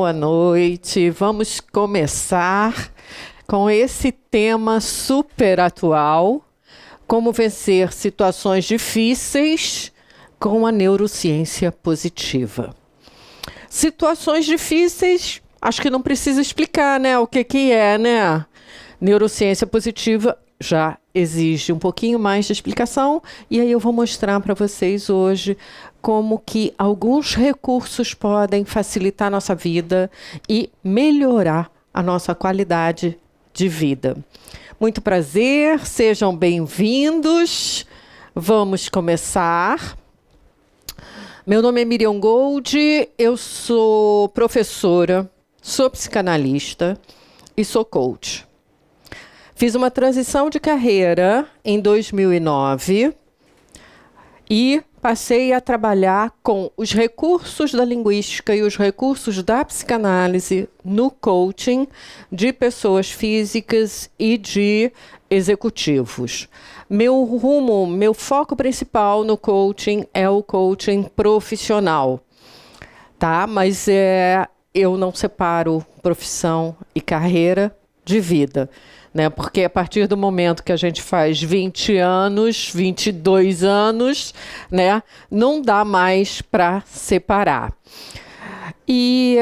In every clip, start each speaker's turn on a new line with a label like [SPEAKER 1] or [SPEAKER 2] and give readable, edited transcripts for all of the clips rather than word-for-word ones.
[SPEAKER 1] boa noite. Vamos começar com esse tema super atual: como vencer situações difíceis com a neurociência positiva. Situações difíceis, acho que não precisa explicar, né? O que é, né? Neurociência positiva já exige um pouquinho mais de explicação, e aí eu vou mostrar para vocês hoje como que alguns recursos podem facilitar a nossa vida e melhorar a nossa qualidade de vida. Muito prazer, sejam bem-vindos. Vamos começar. Meu nome é Miriam Gold, eu sou professora, sou psicanalista e sou coach. Fiz uma transição de carreira em 2009 e passei a trabalhar com os recursos da linguística e os recursos da psicanálise no coaching de pessoas físicas e de executivos. Meu foco principal no coaching é o coaching profissional, tá? Mas eu não separo profissão e carreira de vida, né? Porque a partir do momento que a gente faz 20 anos, 22 anos, né, não dá mais para separar. E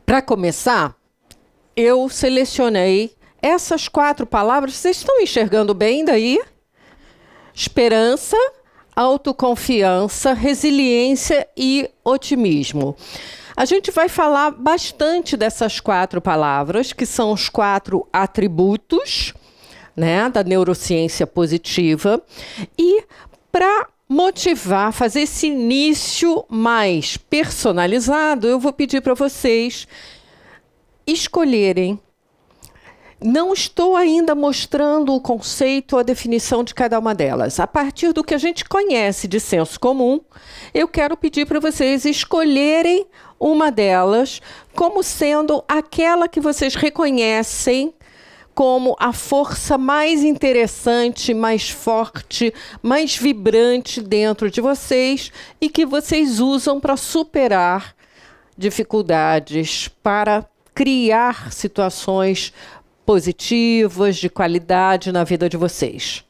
[SPEAKER 1] para começar, eu selecionei essas 4 palavras. Vocês estão enxergando bem daí? Esperança, autoconfiança, resiliência e otimismo. A gente vai falar bastante dessas 4 palavras, que são os 4 atributos, né, da neurociência positiva. E para motivar, fazer esse início mais personalizado, eu vou pedir para vocês escolherem. Não estou ainda mostrando o conceito, a definição de cada uma delas. A partir do que a gente conhece de senso comum, eu quero pedir para vocês escolherem uma delas como sendo aquela que vocês reconhecem como a força mais interessante, mais forte, mais vibrante dentro de vocês e que vocês usam para superar dificuldades, para criar situações positivas, de qualidade na vida de vocês.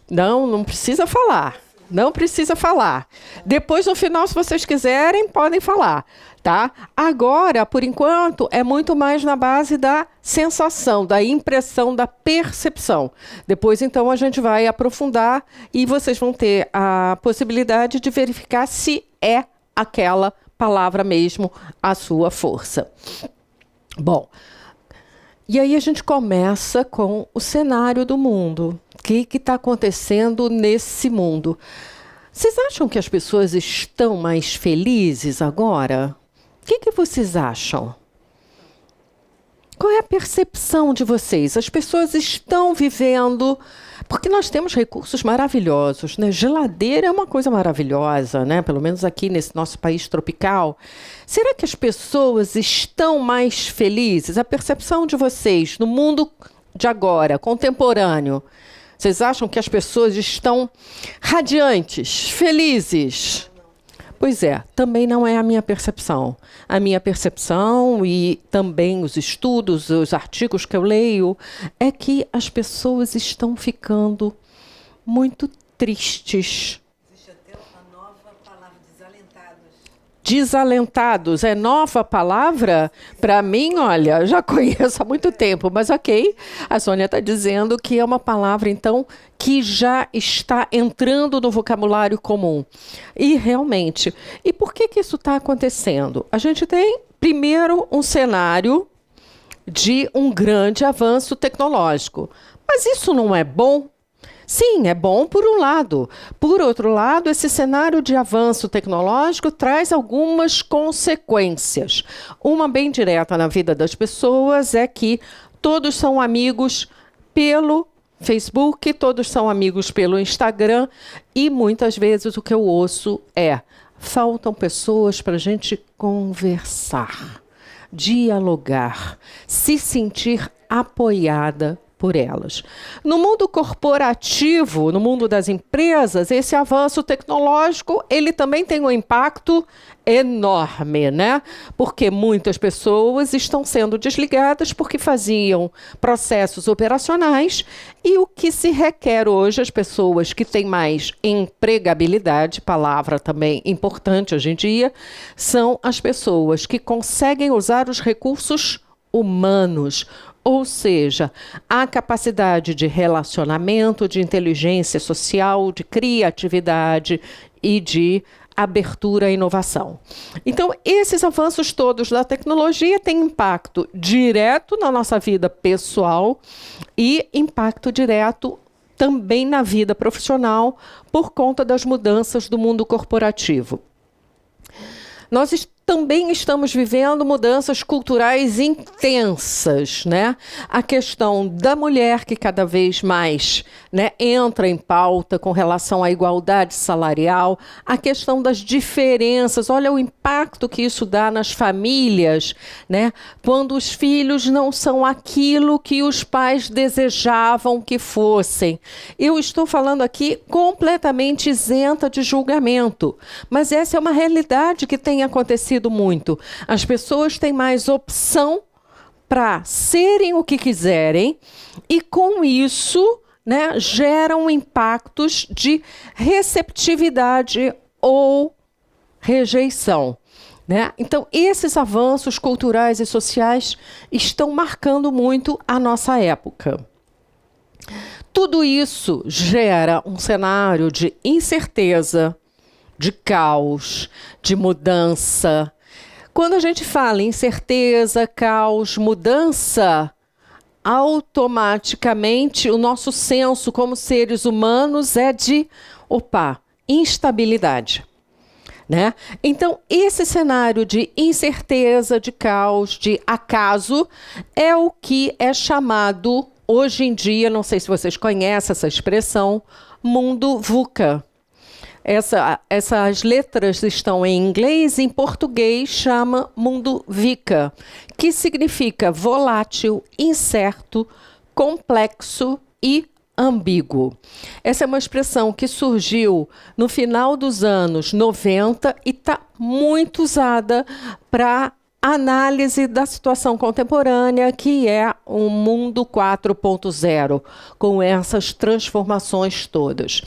[SPEAKER 1] Não precisa falar. Não precisa falar. Depois, no final, se vocês quiserem, podem falar, tá? Agora, por enquanto, é muito mais na base da sensação, da impressão, da percepção. Depois, então, a gente vai aprofundar e vocês vão ter a possibilidade de verificar se é aquela palavra mesmo a sua força. Bom, e aí a gente começa com o cenário do mundo. O que está acontecendo nesse mundo? Vocês acham que as pessoas estão mais felizes agora? O que vocês acham? Qual é a percepção de vocês? As pessoas estão vivendo... Porque nós temos recursos maravilhosos, né? Geladeira é uma coisa maravilhosa, né? Pelo menos aqui nesse nosso país tropical. Será que as pessoas estão mais felizes? A percepção de vocês no mundo de agora, contemporâneo, vocês acham que as pessoas estão radiantes, felizes? Pois é, também não é a minha percepção. A minha percepção e também os estudos, os artigos que eu leio, é que as pessoas estão ficando muito tristes.
[SPEAKER 2] Existe até a nova palavra, desalentados.
[SPEAKER 1] Desalentados, é nova palavra? Para mim, olha, já conheço há muito tempo, mas ok. A Sônia está dizendo que é uma palavra, então, que já está entrando no vocabulário comum. E realmente, e por que isso está acontecendo? A gente tem, primeiro, um cenário de um grande avanço tecnológico. Mas isso não é bom? Sim, é bom por um lado. Por outro lado, esse cenário de avanço tecnológico traz algumas consequências. Uma bem direta na vida das pessoas é que todos são amigos pelo Facebook, todos são amigos pelo Instagram e muitas vezes o que eu ouço é: faltam pessoas para a gente conversar, dialogar, se sentir apoiada por elas. No mundo corporativo, no mundo das empresas, esse avanço tecnológico, ele também tem um impacto enorme, né? Porque muitas pessoas estão sendo desligadas porque faziam processos operacionais e o que se requer hoje, as pessoas que têm mais empregabilidade, palavra também importante hoje em dia, são as pessoas que conseguem usar os recursos humanos, ou seja, a capacidade de relacionamento, de inteligência social, de criatividade e de abertura à inovação. Então, esses avanços todos da tecnologia têm impacto direto na nossa vida pessoal e impacto direto também na vida profissional por conta das mudanças do mundo corporativo. Nós também estamos vivendo mudanças culturais intensas, né? A questão da mulher que cada vez mais, né, entra em pauta com relação à igualdade salarial, a questão das diferenças, olha o impacto que isso dá nas famílias, né? Quando os filhos não são aquilo que os pais desejavam que fossem. Eu estou falando aqui completamente isenta de julgamento, mas essa é uma realidade que tem acontecido muito. As pessoas têm mais opção para serem o que quiserem e, com isso, né, geram impactos de receptividade ou rejeição, né? Então, esses avanços culturais e sociais estão marcando muito a nossa época. Tudo isso gera um cenário de incerteza, de caos, de mudança. Quando a gente fala em incerteza, caos, mudança, automaticamente o nosso senso como seres humanos é de, instabilidade, né? Então, esse cenário de incerteza, de caos, de acaso, é o que é chamado, hoje em dia, não sei se vocês conhecem essa expressão, mundo VUCA. Essas letras estão em inglês, em português chama mundo VICA, que significa volátil, incerto, complexo e ambíguo. Essa é uma expressão que surgiu no final dos anos 90 e está muito usada para análise da situação contemporânea, que é um mundo 4.0, com essas transformações todas.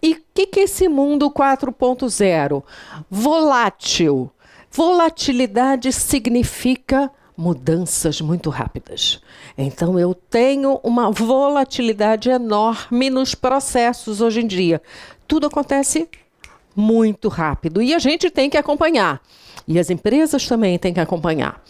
[SPEAKER 1] E o que é esse mundo 4.0? Volátil. Volatilidade significa mudanças muito rápidas. Então, eu tenho uma volatilidade enorme nos processos hoje em dia. Tudo acontece muito rápido e a gente tem que acompanhar. E as empresas também têm que acompanhar.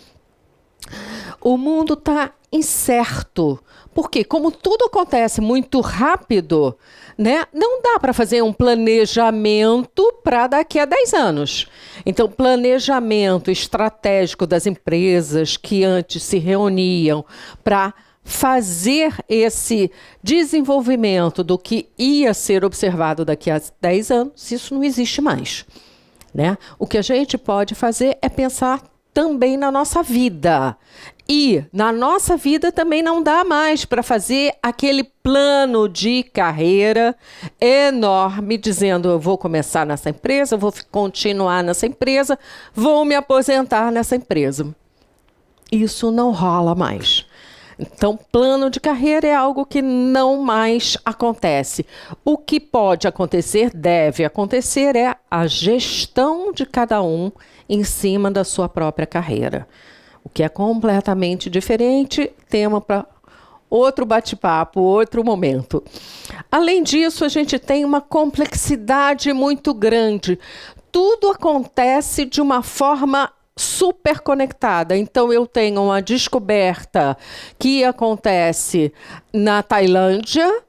[SPEAKER 1] O mundo está incerto. Porque, como tudo acontece muito rápido, né, não dá para fazer um planejamento para daqui a 10 anos. Então, planejamento estratégico das empresas que antes se reuniam para fazer esse desenvolvimento do que ia ser observado daqui a 10 anos, isso não existe mais, né? O que a gente pode fazer é pensar também na nossa vida. E na nossa vida também não dá mais para fazer aquele plano de carreira enorme, dizendo eu vou começar nessa empresa, vou continuar nessa empresa, vou me aposentar nessa empresa. Isso não rola mais. Então, plano de carreira é algo que não mais acontece. O que pode acontecer, deve acontecer, é a gestão de cada um em cima da sua própria carreira. O que é completamente diferente, tema para outro bate-papo, outro momento. Além disso, a gente tem uma complexidade muito grande. Tudo acontece de uma forma super conectada. Então, eu tenho uma descoberta que acontece na Tailândia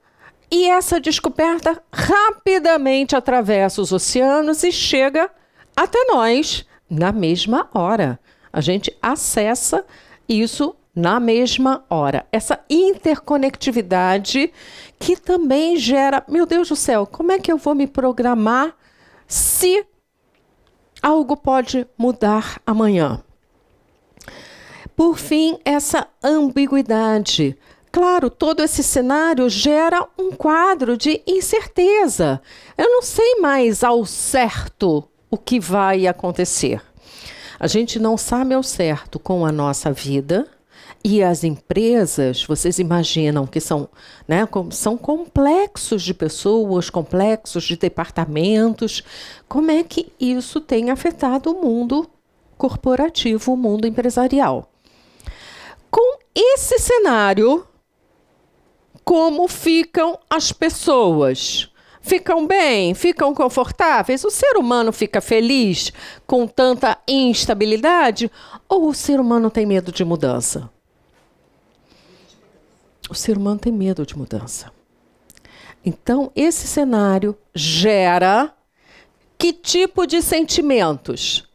[SPEAKER 1] e essa descoberta rapidamente atravessa os oceanos e chega até nós na mesma hora. A gente acessa isso na mesma hora. Essa interconectividade que também gera, meu Deus do céu, como é que eu vou me programar se algo pode mudar amanhã? Por fim, essa ambiguidade. claro, todo esse cenário gera um quadro de incerteza. Eu não sei mais ao certo o que vai acontecer. A gente não sabe ao certo com a nossa vida. E as empresas, vocês imaginam que são, né, são complexos de pessoas, complexos de departamentos. Como é que isso tem afetado o mundo corporativo, o mundo empresarial? Com esse cenário, como ficam as pessoas? Ficam bem? Ficam confortáveis? O ser humano fica feliz com tanta instabilidade? Ou o ser humano tem medo de mudança? O ser humano tem medo de mudança. Então, esse cenário gera que tipo de sentimentos?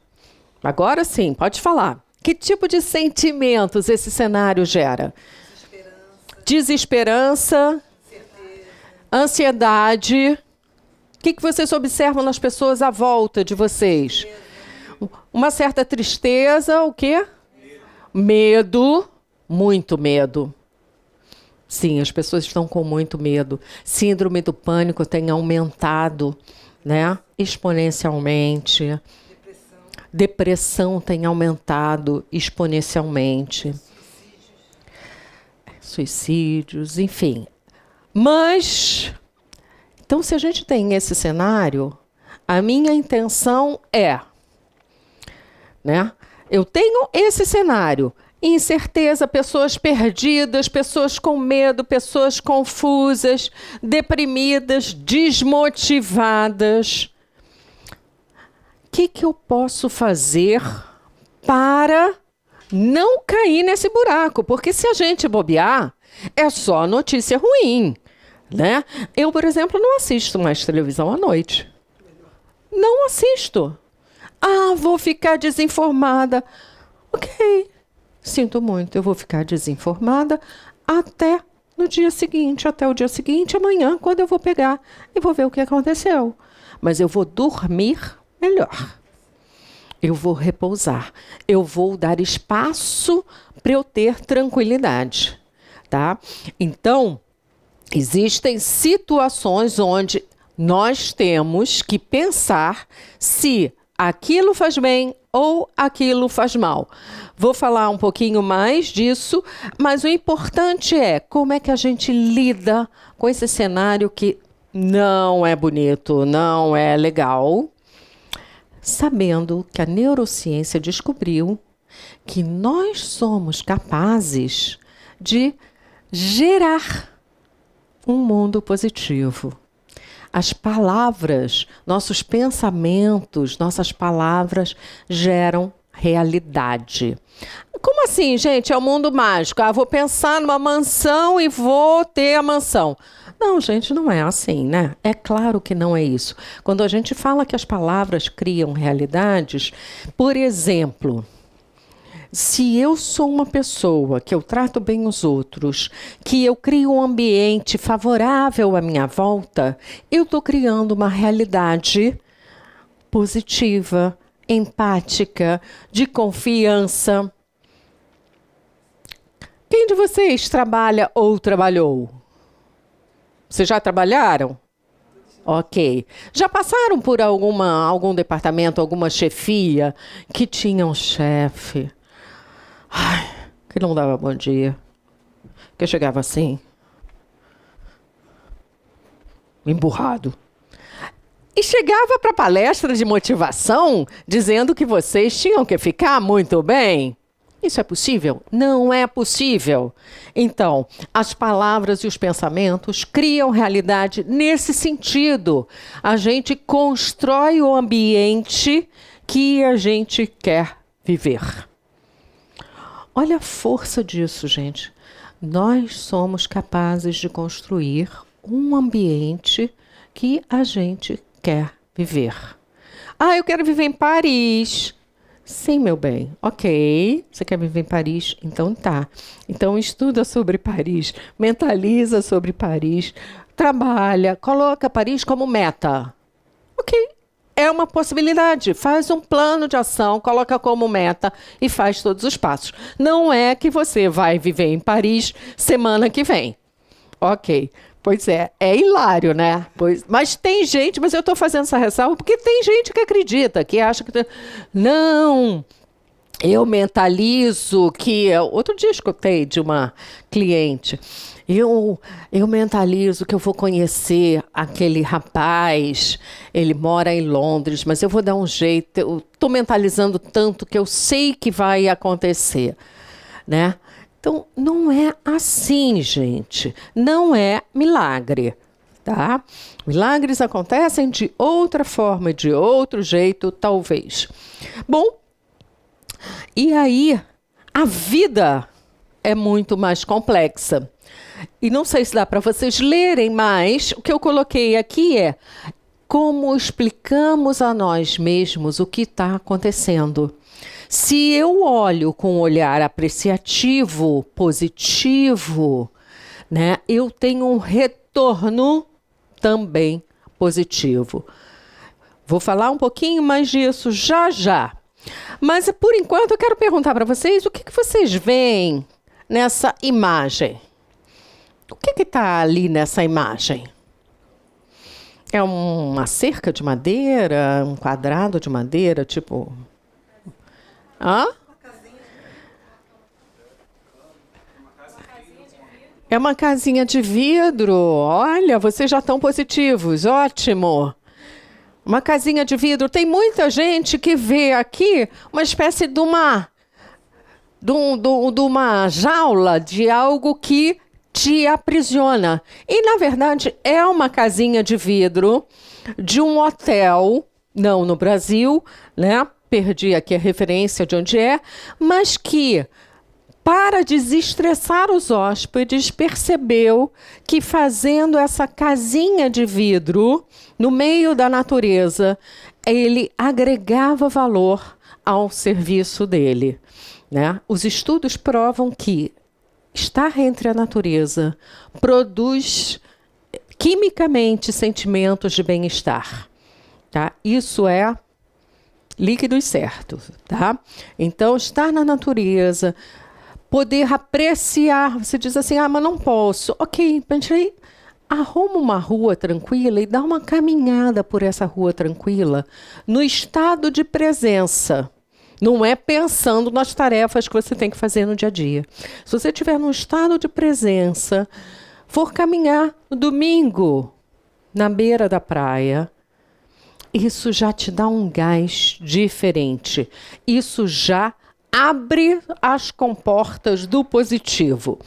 [SPEAKER 1] Agora sim, pode falar. Que tipo de sentimentos esse cenário gera? Desesperança, ansiedade. O que vocês observam nas pessoas à volta de vocês? Uma certa tristeza, o quê? Medo, muito medo. Sim, as pessoas estão com muito medo. Síndrome do pânico tem aumentado, né, exponencialmente. Depressão tem aumentado exponencialmente. Suicídios, enfim. Mas, então, se a gente tem esse cenário, a minha intenção é, né, eu tenho esse cenário. Incerteza, pessoas perdidas, pessoas com medo, pessoas confusas, deprimidas, desmotivadas. O que eu posso fazer para não cair nesse buraco? Porque se a gente bobear, é só notícia ruim, né? Eu, por exemplo, não assisto mais televisão à noite. Não assisto. Ah, vou ficar desinformada. Ok. Sinto muito, eu vou ficar desinformada até no dia seguinte, até o dia seguinte, amanhã, quando eu vou pegar e vou ver o que aconteceu. Mas eu vou dormir melhor. Eu vou repousar. Eu vou dar espaço para eu ter tranquilidade, tá? Então, existem situações onde nós temos que pensar se aquilo faz bem ou aquilo faz mal. Vou falar um pouquinho mais disso, mas o importante é como é que a gente lida com esse cenário que não é bonito, não é legal, sabendo que a neurociência descobriu que nós somos capazes de gerar um mundo positivo. As palavras, nossos pensamentos, nossas palavras geram realidade. Como assim, gente? É o mundo mágico. Ah, vou pensar numa mansão e vou ter a mansão. Não, gente, não é assim, né? É claro que não é isso. Quando a gente fala que as palavras criam realidades, por exemplo, se eu sou uma pessoa que eu trato bem os outros, que eu crio um ambiente favorável à minha volta, eu estou criando uma realidade positiva, empática, de confiança. Quem de vocês trabalha ou trabalhou? Vocês já trabalharam? Ok. Já passaram por algum departamento, alguma chefia que tinha um chefe que não dava bom dia, que chegava assim, emburrado, e chegava para a palestra de motivação dizendo que vocês tinham que ficar muito bem? Isso é possível? Não é possível. Então, as palavras e os pensamentos criam realidade nesse sentido. A gente constrói o ambiente que a gente quer viver. Olha a força disso, gente. Nós somos capazes de construir um ambiente que a gente quer viver. Ah, eu quero viver em Paris. Sim, meu bem. Ok. Você quer viver em Paris? Então tá. Então estuda sobre Paris, mentaliza sobre Paris, trabalha, coloca Paris como meta. Ok. É é uma possibilidade. Faz um plano de ação, coloca como meta e faz todos os passos. Não é que você vai viver em Paris semana que vem. Ok. Pois é hilário, né? Mas tem gente, mas eu estou fazendo essa ressalva porque tem gente que acredita, que acha que... Não, eu mentalizo que... Outro dia escutei de uma cliente, eu mentalizo que eu vou conhecer aquele rapaz, ele mora em Londres, mas eu vou dar um jeito, eu estou mentalizando tanto que eu sei que vai acontecer, né? Então, não é assim, gente. Não é milagre, tá? Milagres acontecem de outra forma, de outro jeito, talvez. Bom, e aí, a vida é muito mais complexa. E não sei se dá para vocês lerem, mas o que eu coloquei aqui é como explicamos a nós mesmos o que está acontecendo. Se eu olho com um olhar apreciativo, positivo, né, eu tenho um retorno também positivo. Vou falar um pouquinho mais disso já já. Mas, por enquanto, eu quero perguntar para vocês o que vocês veem nessa imagem. O que está ali nessa imagem? É uma cerca de madeira, um quadrado de madeira, tipo... Hã? É uma casinha de vidro. Olha, vocês já estão positivos. Ótimo. Uma casinha de vidro. Tem muita gente que vê aqui uma espécie de uma jaula de algo que te aprisiona. E, na verdade, é uma casinha de vidro de um hotel, não no Brasil, né? Perdi aqui a referência de onde é, mas que, para desestressar os hóspedes, percebeu que fazendo essa casinha de vidro no meio da natureza, ele agregava valor ao serviço dele, né? Os estudos provam que estar entre a natureza produz quimicamente sentimentos de bem-estar, tá? Isso é líquido e certo, tá? Então, estar na natureza, poder apreciar, você diz assim, mas não posso. Ok, mas aí arruma uma rua tranquila e dá uma caminhada por essa rua tranquila, no estado de presença. Não é pensando nas tarefas que você tem que fazer no dia a dia. Se você estiver num estado de presença, for caminhar no domingo, na beira da praia, isso já te dá um gás diferente. Isso já abre as comportas do positivo.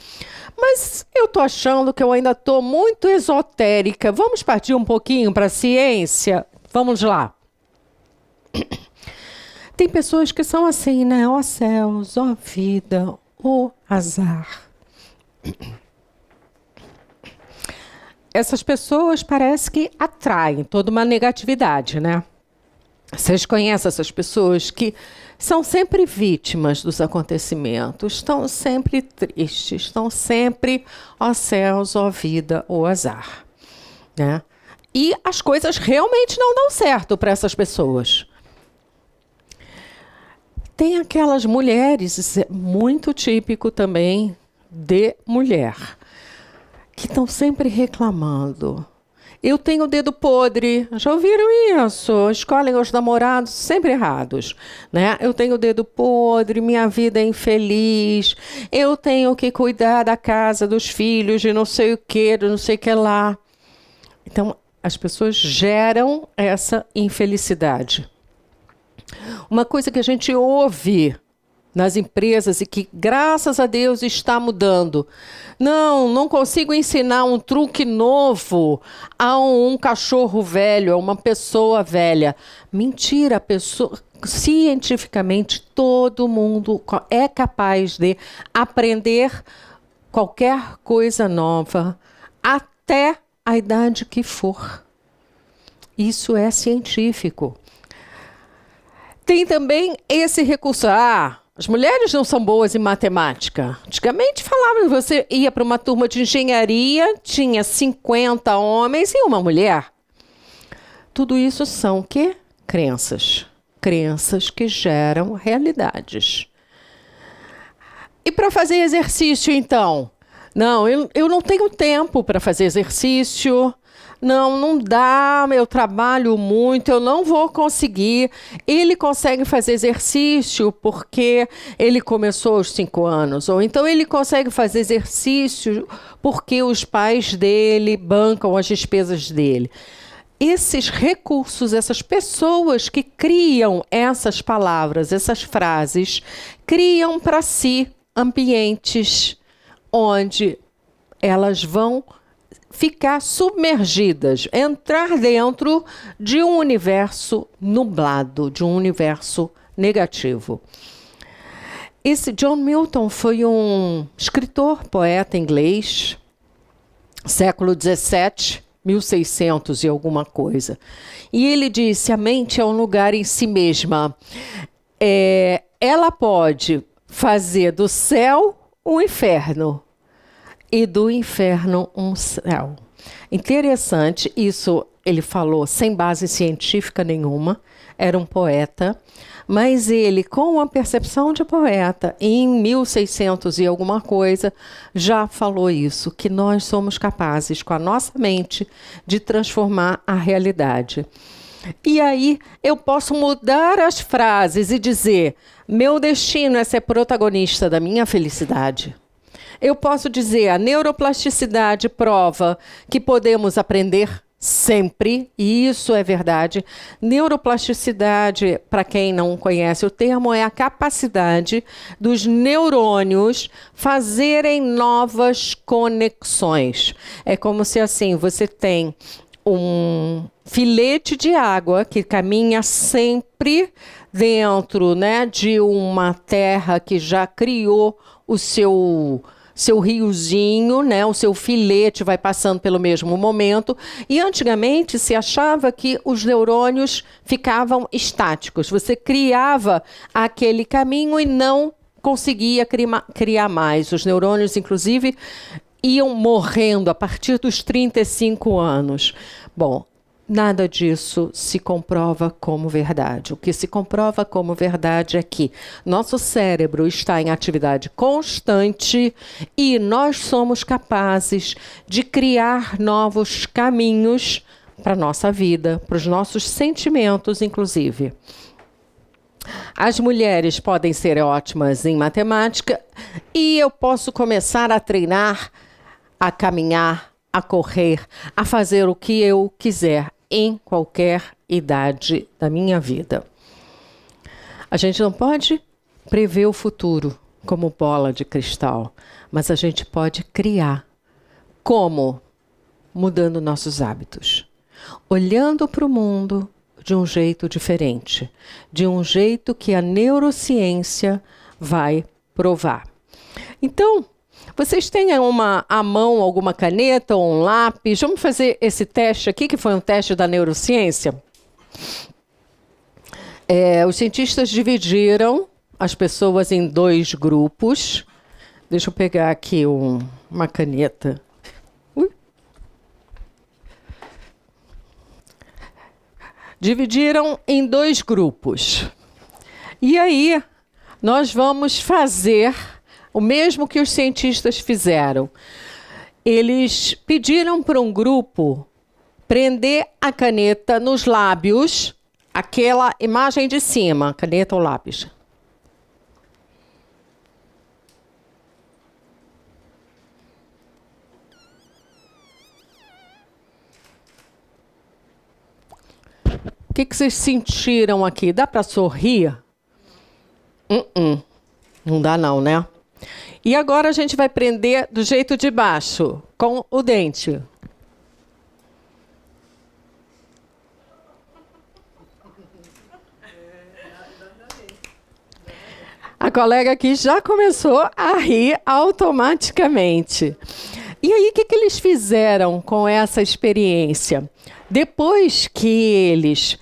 [SPEAKER 1] Mas eu estou achando que eu ainda estou muito esotérica. Vamos partir um pouquinho para a ciência? Vamos lá. Tem pessoas que são assim, né? Ó céus, ó vida, ó azar. Essas pessoas parece que atraem toda uma negatividade, né? Vocês conhecem essas pessoas que são sempre vítimas dos acontecimentos, estão sempre tristes, estão sempre, ó céus, ó vida, ó azar, né? E as coisas realmente não dão certo para essas pessoas. Tem aquelas mulheres, isso é muito típico também de mulher, que estão sempre reclamando. Eu tenho o dedo podre. Já ouviram isso? Escolhem os namorados sempre errados, né? Eu tenho o dedo podre, minha vida é infeliz. Eu tenho que cuidar da casa, dos filhos, de não sei o que, de não sei o que lá. Então, as pessoas geram essa infelicidade. Uma coisa que a gente ouve nas empresas e que, graças a Deus, está mudando. Não consigo ensinar um truque novo a um cachorro velho, a uma pessoa velha. Mentira, cientificamente, todo mundo é capaz de aprender qualquer coisa nova até a idade que for. Isso é científico. Tem também esse recurso. As mulheres não são boas em matemática. Antigamente falavam que você ia para uma turma de engenharia, tinha 50 homens e uma mulher. Tudo isso são o quê? crenças. Crenças que geram realidades. E para fazer exercício, então? Não, eu não tenho tempo para fazer exercício. Não dá, eu trabalho muito, eu não vou conseguir. Ele consegue fazer exercício porque ele começou aos 5 anos. Ou então ele consegue fazer exercício porque os pais dele bancam as despesas dele. Esses recursos, essas pessoas que criam essas palavras, essas frases, criam para si ambientes onde elas vão ficar submergidas, entrar dentro de um universo nublado, de um universo negativo. Esse John Milton foi um escritor, poeta inglês, século XVII, 1600 e alguma coisa. E ele disse, a mente é um lugar em si mesma. Ela pode fazer do céu um inferno e do inferno um céu. Interessante, isso ele falou sem base científica nenhuma, era um poeta, mas ele, com a percepção de poeta, em 1600 e alguma coisa, já falou isso, que nós somos capazes, com a nossa mente, de transformar a realidade. E aí eu posso mudar as frases e dizer, meu destino é ser protagonista da minha felicidade. Eu posso dizer, a neuroplasticidade prova que podemos aprender sempre, e isso é verdade. Neuroplasticidade, para quem não conhece o termo, é a capacidade dos neurônios fazerem novas conexões. É como se assim, você tem um filete de água que caminha sempre dentro, né, de uma terra que já criou o seu riozinho, né? O seu filete vai passando pelo mesmo momento. E antigamente se achava que os neurônios ficavam estáticos. Você criava aquele caminho e não conseguia criar mais. Os neurônios, inclusive, iam morrendo a partir dos 35 anos. Bom, nada disso se comprova como verdade. O que se comprova como verdade é que nosso cérebro está em atividade constante e nós somos capazes de criar novos caminhos para a nossa vida, para os nossos sentimentos, inclusive. As mulheres podem ser ótimas em matemática e eu posso começar a treinar, a caminhar, a correr, a fazer o que eu quiser em qualquer idade da minha vida. A gente não pode prever o futuro como bola de cristal, mas a gente pode criar. Como? Mudando nossos hábitos. Olhando para o mundo de um jeito diferente, de um jeito que a neurociência vai provar. Então, vocês têm à mão alguma caneta ou um lápis? Vamos fazer esse teste aqui, que foi um teste da neurociência. Os cientistas dividiram as pessoas em 2 grupos. Deixa eu pegar aqui uma caneta. Dividiram em 2 grupos. E aí, nós vamos fazer o mesmo que os cientistas fizeram. Eles pediram para um grupo prender a caneta nos lábios, aquela imagem de cima, caneta ou lápis. O que vocês sentiram aqui? Dá para sorrir? Não dá não, né? E agora a gente vai prender do jeito de baixo, com o dente. A colega aqui já começou a rir automaticamente. E aí, o que eles fizeram com essa experiência? Depois que eles...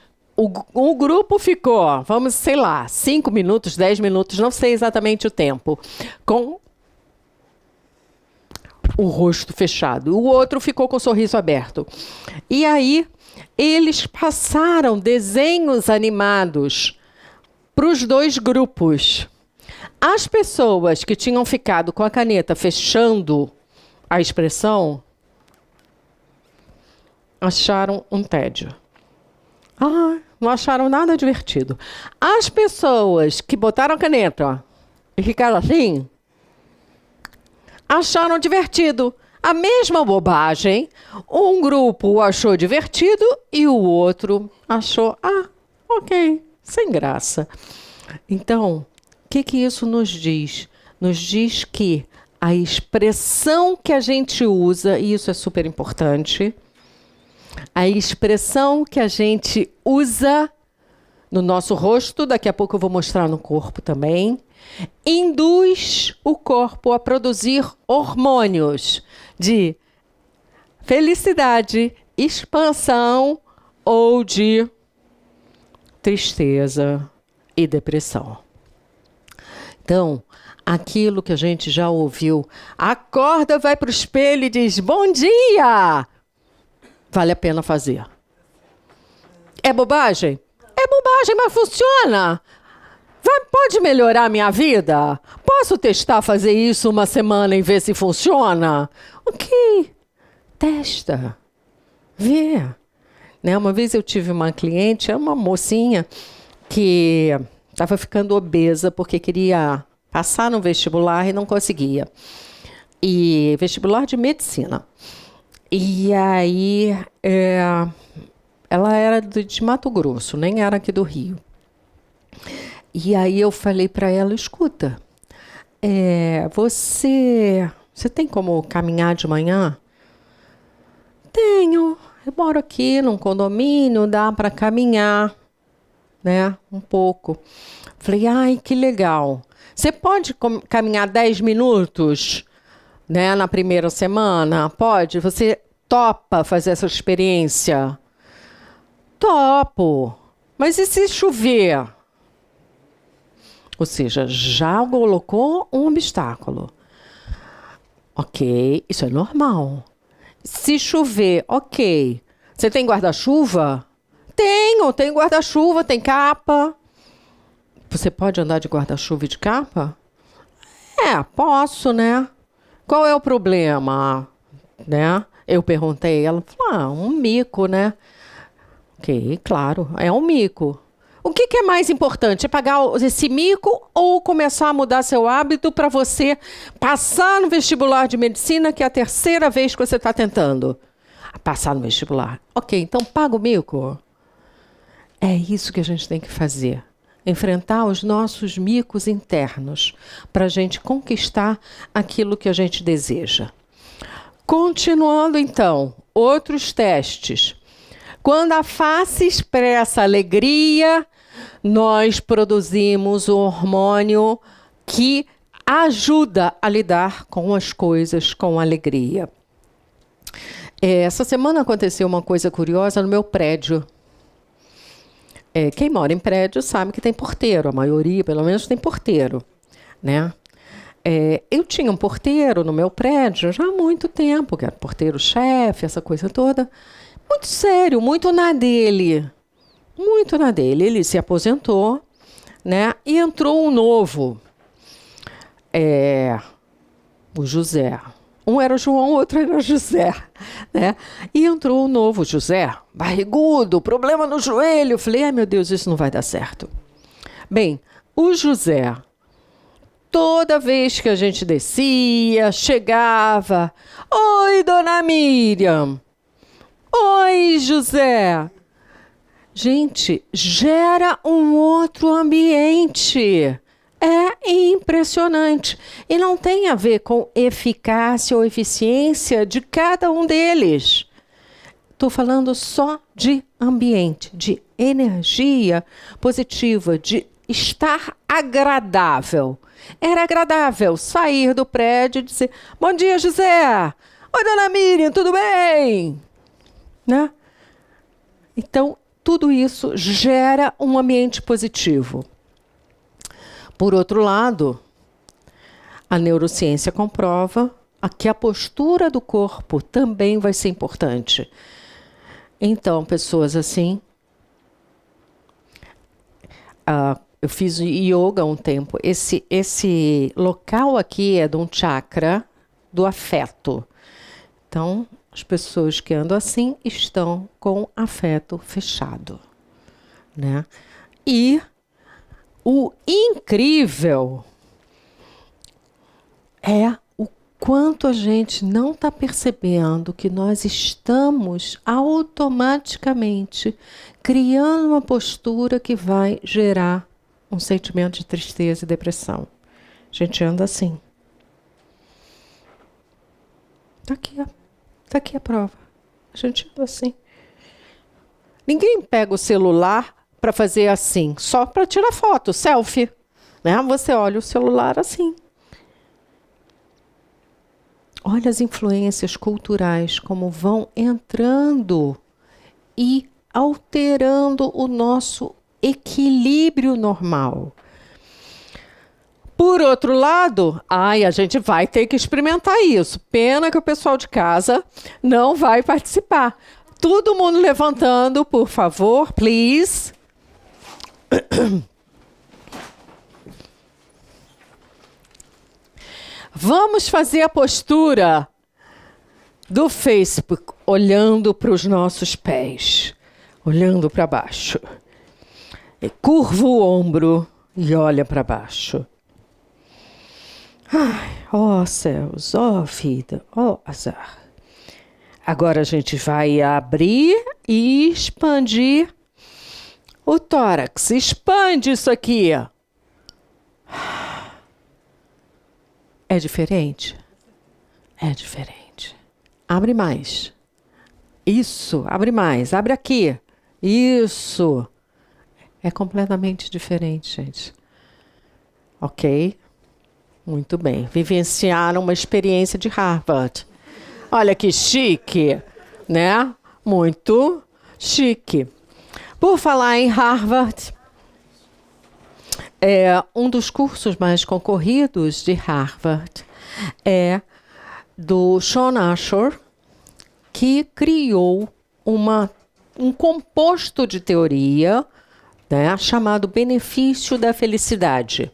[SPEAKER 1] O grupo ficou, vamos, sei lá, 5 minutos, 10 minutos, não sei exatamente o tempo, com o rosto fechado. O outro ficou com o sorriso aberto. E aí, eles passaram desenhos animados para os dois grupos. As pessoas que tinham ficado com a caneta fechando a expressão acharam um tédio. Não acharam nada divertido. As pessoas que botaram a caneta, ó, e ficaram assim, acharam divertido. A mesma bobagem, um grupo achou divertido e o outro achou, ok, sem graça. Então, o que isso nos diz? Nos diz que a expressão que a gente usa, e isso é super importante, a expressão que a gente usa no nosso rosto, daqui a pouco eu vou mostrar no corpo também, induz o corpo a produzir hormônios de felicidade, expansão ou de tristeza e depressão. Então, aquilo que a gente já ouviu, acorda, vai para o espelho e diz, bom dia! Vale a pena fazer. É bobagem? É bobagem, mas funciona. Pode melhorar a minha vida? Posso testar fazer isso uma semana e ver se funciona? Ok, testa, vê. Né? Uma vez eu tive uma cliente, uma mocinha, que estava ficando obesa porque queria passar no vestibular e não conseguia. E vestibular de medicina. E aí, ela era de Mato Grosso, nem era aqui do Rio. E aí eu falei para ela, escuta, você tem como caminhar de manhã? Tenho, eu moro aqui num condomínio, dá para caminhar, né, um pouco. Falei, ai, que legal. Você pode caminhar 10 minutos, né, na primeira semana? Pode? Você topa fazer essa experiência? Topo. Mas e se chover? Ou seja, já colocou um obstáculo. Ok, isso é normal. Se chover, ok. Você tem guarda-chuva? Tenho guarda-chuva, tem capa. Você pode andar de guarda-chuva e de capa? Posso, né? Qual é o problema? Né? Eu perguntei, ela falou, um mico, né? Ok, claro, é um mico. O que é mais importante? É pagar esse mico ou começar a mudar seu hábito para você passar no vestibular de medicina, que é a terceira vez que você está tentando passar no vestibular? Ok, então paga o mico. É isso que a gente tem que fazer. Enfrentar os nossos micos internos para a gente conquistar aquilo que a gente deseja. Continuando, então, outros testes. Quando a face expressa alegria, nós produzimos o hormônio que ajuda a lidar com as coisas com alegria. Essa semana aconteceu uma coisa curiosa no meu prédio. Quem mora em prédio sabe que tem porteiro, a maioria, pelo menos, tem porteiro, né? Eu tinha um porteiro no meu prédio já há muito tempo, que era porteiro-chefe, essa coisa toda. Muito sério, muito na dele. Muito na dele. Ele se aposentou, né? E entrou um novo. O José. Um era o João, o outro era o José, né? E entrou um novo José, barrigudo, problema no joelho. Eu falei, ai meu Deus, isso não vai dar certo. Bem, o José, toda vez que a gente descia, chegava, oi, dona Miriam. Oi, José. Gente, gera um outro ambiente. É impressionante. E não tem a ver com eficácia ou eficiência de cada um deles. Estou falando só de ambiente, de energia positiva, de estar agradável. Era agradável sair do prédio e dizer, bom dia, José. Oi, dona Miriam, tudo bem? Né? Então, tudo isso gera um ambiente positivo. Por outro lado, a neurociência comprova que a postura do corpo também vai ser importante. Então, pessoas assim, eu fiz yoga há um tempo. Esse local aqui é de um chakra do afeto. Então, as pessoas que andam assim estão com afeto fechado, né? E o incrível é o quanto a gente não está percebendo que nós estamos automaticamente criando uma postura que vai gerar um sentimento de tristeza e depressão. A gente anda assim. Tá aqui a prova. A gente anda assim. Ninguém pega o celular para fazer assim, só para tirar foto, selfie, né? Você olha o celular assim. Olha as influências culturais como vão entrando e alterando o nosso equilíbrio normal. Por outro lado, a gente vai ter que experimentar isso. Pena que o pessoal de casa não vai participar. Todo mundo levantando, por favor, please. Vamos fazer a postura do Facebook, olhando para os nossos pés, olhando para baixo. Curva o ombro e olha para baixo. Ai, ó céus, ó vida, ó azar. Agora a gente vai abrir e expandir o tórax. Expande isso aqui. É diferente? É diferente. Abre mais. Isso, abre mais. Abre aqui. Isso. É completamente diferente, gente. Ok? Muito bem. Vivenciaram uma experiência de Harvard. Olha que chique, né? Muito chique. Por falar em Harvard, um dos cursos mais concorridos de Harvard é do Sean Ashore, que criou um composto de teoria, né, chamado benefício da felicidade.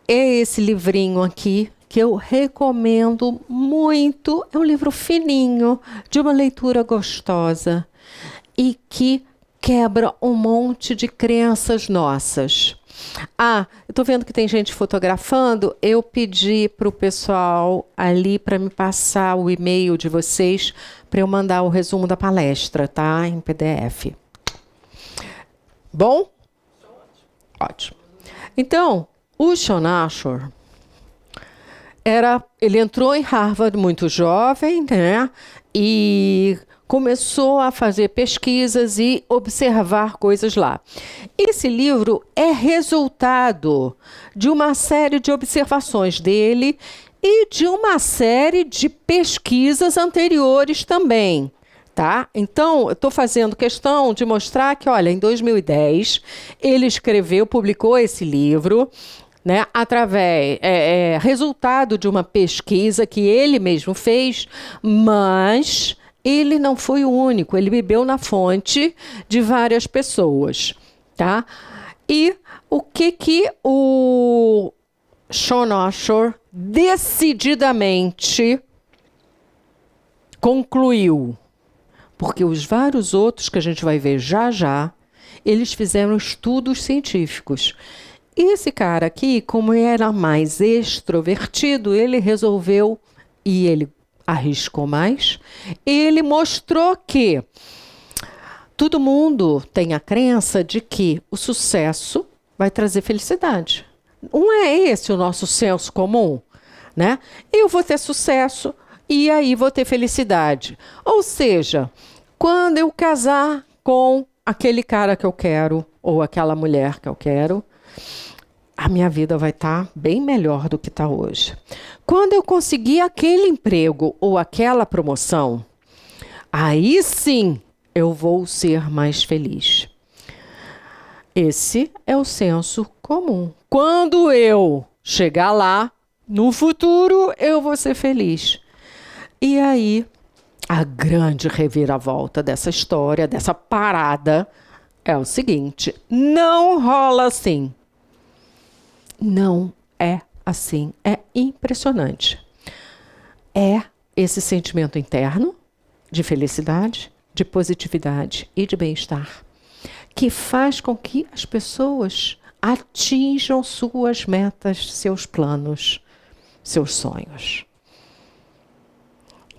[SPEAKER 1] É esse livrinho aqui que eu recomendo muito. É um livro fininho, de uma leitura gostosa e que quebra um monte de crenças nossas. Eu estou vendo que tem gente fotografando. Eu pedi para o pessoal ali para me passar o e-mail de vocês para eu mandar o resumo da palestra, tá? Em PDF. Bom? Ótimo. Então, o Sean Ashore, ele entrou em Harvard muito jovem, né? E começou a fazer pesquisas e observar coisas lá. Esse livro é resultado de uma série de observações dele e de uma série de pesquisas anteriores também. Tá? Então, eu estou fazendo questão de mostrar que, olha, em 2010, ele publicou esse livro, né, resultado de uma pesquisa que ele mesmo fez, mas ele não foi o único, ele bebeu na fonte de várias pessoas, tá? E o que o Sean Ashore decididamente concluiu? Porque os vários outros que a gente vai ver já, eles fizeram estudos científicos. Esse cara aqui, como era mais extrovertido, ele resolveu, e ele arriscou mais, ele mostrou que todo mundo tem a crença de que o sucesso vai trazer felicidade. Não é esse o nosso senso comum, né? Eu vou ter sucesso e aí vou ter felicidade. Ou seja, quando eu casar com aquele cara que eu quero, ou aquela mulher que eu quero, a minha vida vai estar bem melhor do que está hoje. Quando eu conseguir aquele emprego ou aquela promoção, aí sim eu vou ser mais feliz. Esse é o senso comum. Quando eu chegar lá, no futuro, eu vou ser feliz. E aí, A grande reviravolta dessa história, dessa parada, é o seguinte: não rola assim. Não é assim. É impressionante. É esse sentimento interno de felicidade, de positividade e de bem-estar que faz com que as pessoas atinjam suas metas, seus planos, seus sonhos.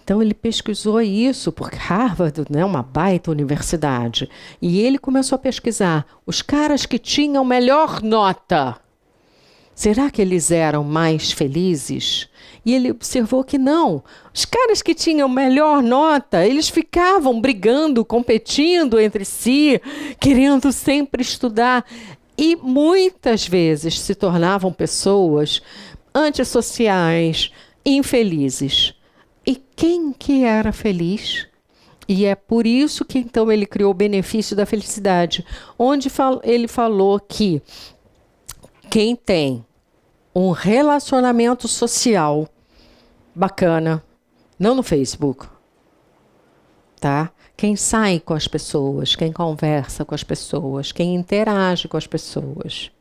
[SPEAKER 1] Então ele pesquisou isso, porque Harvard é uma baita universidade, e ele começou a pesquisar os caras que tinham melhor nota. Será que eles eram mais felizes? E ele observou que não. Os caras que tinham melhor nota, eles ficavam brigando, competindo entre si, querendo sempre estudar. E muitas vezes se tornavam pessoas antissociais, infelizes. E quem que era feliz? E é por isso que então ele criou o benefício da felicidade, onde ele falou que quem tem um relacionamento social bacana, não no Facebook, tá? Quem sai com as pessoas, quem conversa com as pessoas, quem interage com as pessoas,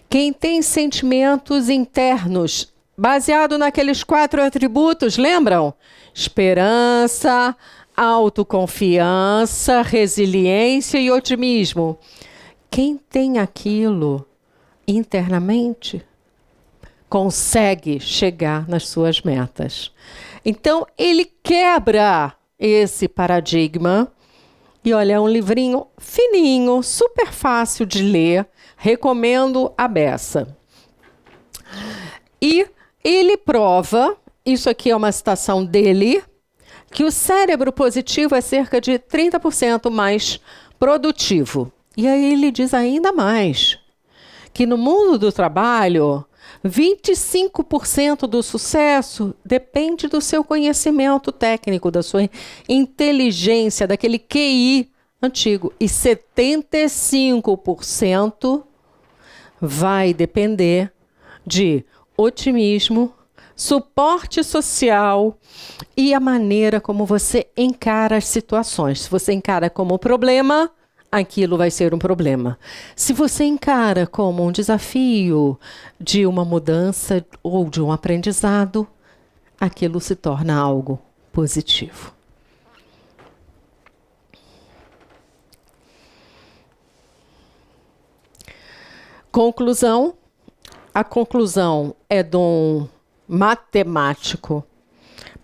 [SPEAKER 1] quem tem sentimentos internos baseado naqueles 4 atributos, lembram? Esperança, autoconfiança, resiliência e otimismo. Quem tem aquilo internamente consegue chegar nas suas metas. Então, ele quebra esse paradigma. E olha, é um livrinho fininho, super fácil de ler. Recomendo a beça. E ele prova, isso aqui é uma citação dele, que o cérebro positivo é cerca de 30% mais produtivo. E aí ele diz ainda mais, que no mundo do trabalho, 25% do sucesso depende do seu conhecimento técnico, da sua inteligência, daquele QI antigo. E 75% vai depender de otimismo, suporte social e a maneira como você encara as situações. Se você encara como problema, aquilo vai ser um problema. Se você encara como um desafio de uma mudança ou de um aprendizado, aquilo se torna algo positivo. Conclusão. A conclusão é de um matemático,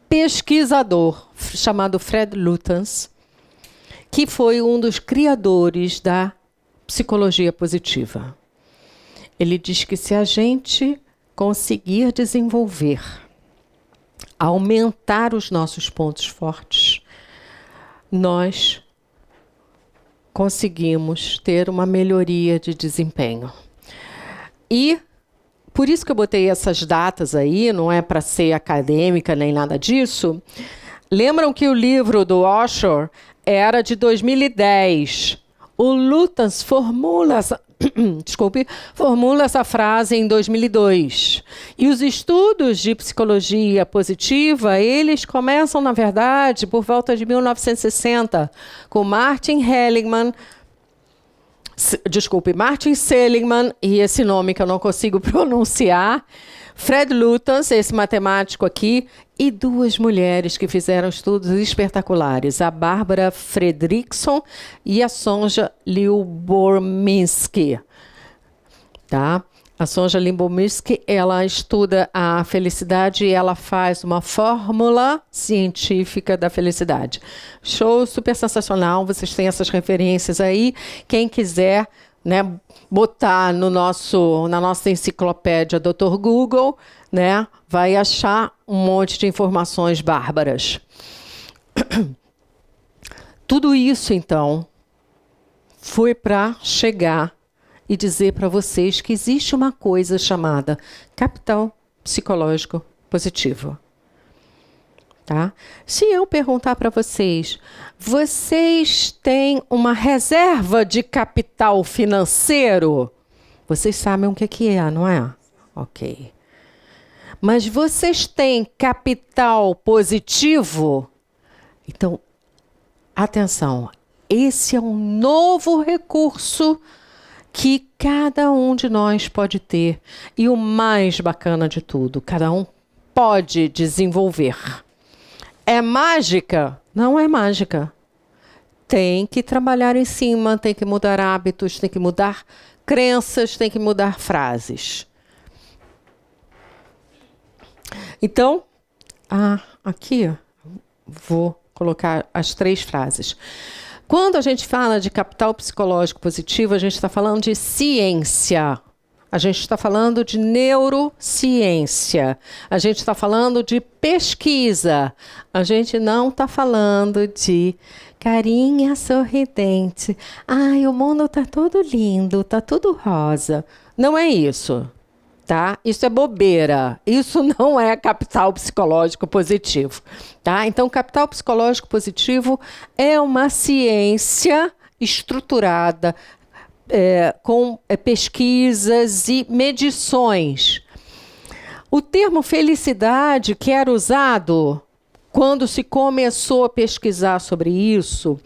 [SPEAKER 1] pesquisador, chamado Fred Lutyens, que foi um dos criadores da psicologia positiva. Ele diz que se a gente conseguir desenvolver, aumentar os nossos pontos fortes, nós conseguimos ter uma melhoria de desempenho. E por isso que eu botei essas datas aí, não é para ser acadêmica nem nada disso. Lembram que o livro do Osho era de 2010. O Lutyens formula essa frase em 2002. E os estudos de psicologia positiva, eles começam, na verdade, por volta de 1960, com Martin Seligman, e esse nome que eu não consigo pronunciar, Fred Lutyens, esse matemático aqui, e 2 mulheres que fizeram estudos espetaculares, a Barbara Fredrickson e a Sonja Lyubomirsky. Tá? A Sonja Lyubomirsky, ela estuda a felicidade e ela faz uma fórmula científica da felicidade. Show, super sensacional, vocês têm essas referências aí. Quem quiser, né, botar na nossa enciclopédia Dr. Google, né, vai achar um monte de informações bárbaras. Tudo isso, então, foi para chegar e dizer para vocês que existe uma coisa chamada capital psicológico positivo. Tá? Se eu perguntar para vocês, vocês têm uma reserva de capital financeiro? Vocês sabem o que é, não é? Ok. Mas vocês têm capital positivo? Então, atenção, esse é um novo recurso que cada um de nós pode ter. E o mais bacana de tudo, cada um pode desenvolver. É mágica? Não é mágica. Tem que trabalhar em cima, tem que mudar hábitos, tem que mudar crenças, tem que mudar frases. Então, aqui vou colocar as 3 frases. Quando a gente fala de capital psicológico positivo, a gente está falando de ciência. A gente está falando de neurociência. A gente está falando de pesquisa. A gente não está falando de carinha sorridente. Ai, o mundo está todo lindo, está tudo rosa. Não é isso, tá? Isso é bobeira. Isso não é capital psicológico positivo, tá? Então, capital psicológico positivo é uma ciência estruturada, com pesquisas e medições. O termo felicidade, que era usado quando se começou a pesquisar sobre isso,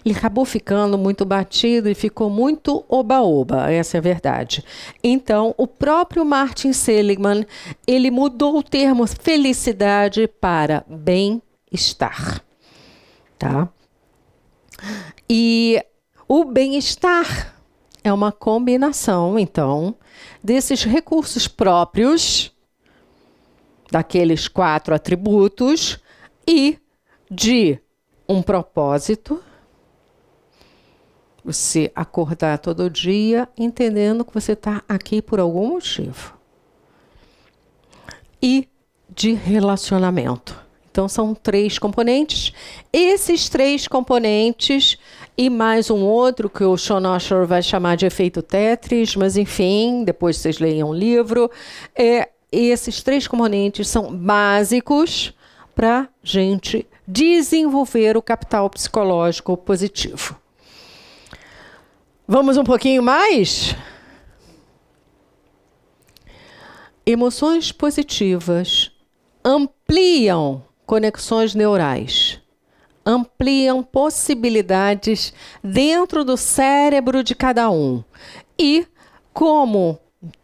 [SPEAKER 1] ele acabou ficando muito batido e ficou muito oba-oba, essa é a verdade. Então, o próprio Martin Seligman, ele mudou o termo felicidade para bem-estar, tá? E o bem-estar é uma combinação, então, desses recursos próprios, daqueles 4 atributos, e de um propósito. Você acordar todo dia entendendo que você está aqui por algum motivo. E de relacionamento. Então, são 3 componentes. Esses 3 componentes e mais um outro que o Sean Osher vai chamar de efeito Tetris, mas enfim, depois vocês leiam o livro. Esses 3 componentes são básicos para a gente desenvolver o capital psicológico positivo. Vamos um pouquinho mais? Emoções positivas ampliam conexões neurais, ampliam possibilidades dentro do cérebro de cada um. E, como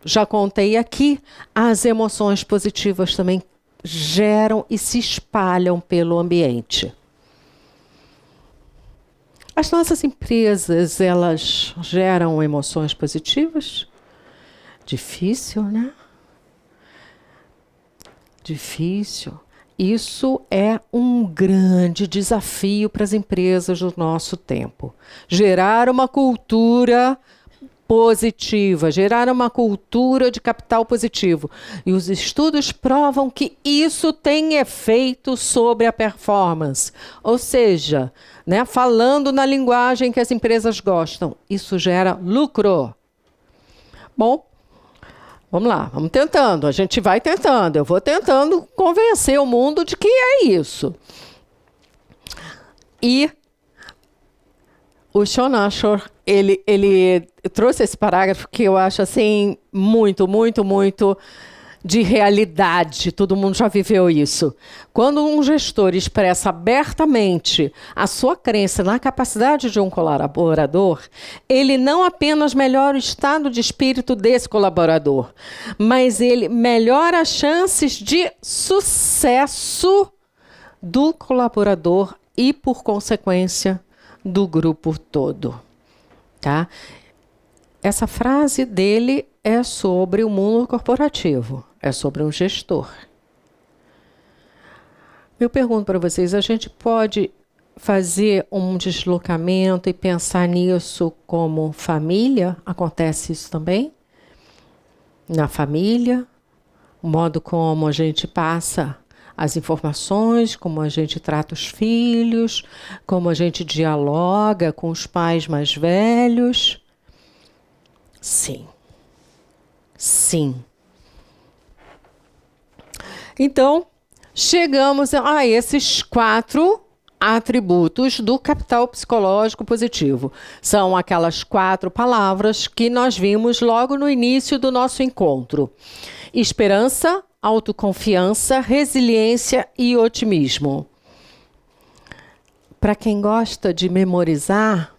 [SPEAKER 1] já contei aqui, as emoções positivas também geram e se espalham pelo ambiente. As nossas empresas, elas geram emoções positivas? Difícil, né? Difícil. Isso é um grande desafio para as empresas do nosso tempo. Gerar uma cultura positiva, gerar uma cultura de capital positivo. E os estudos provam que isso tem efeito sobre a performance. Ou seja, né, falando na linguagem que as empresas gostam, isso gera lucro. Bom, vamos lá, vamos tentando. A gente vai tentando. Eu vou tentando convencer o mundo de que é isso. E o Sean Osher, ele trouxe esse parágrafo que eu acho assim muito, muito, muito de realidade. Todo mundo já viveu isso. Quando um gestor expressa abertamente a sua crença na capacidade de um colaborador, ele não apenas melhora o estado de espírito desse colaborador, mas ele melhora as chances de sucesso do colaborador e, por consequência, do grupo todo, tá? Essa frase dele é sobre o mundo corporativo, é sobre um gestor. Eu pergunto para vocês, a gente pode fazer um deslocamento e pensar nisso como família? Acontece isso também? Na família, o modo como a gente passa as informações, como a gente trata os filhos, como a gente dialoga com os pais mais velhos. Sim. Sim. Então, chegamos a esses 4 atributos do capital psicológico positivo. São aquelas 4 palavras que nós vimos logo no início do nosso encontro. Esperança, autoconfiança, resiliência e otimismo. para quem gosta de memorizar,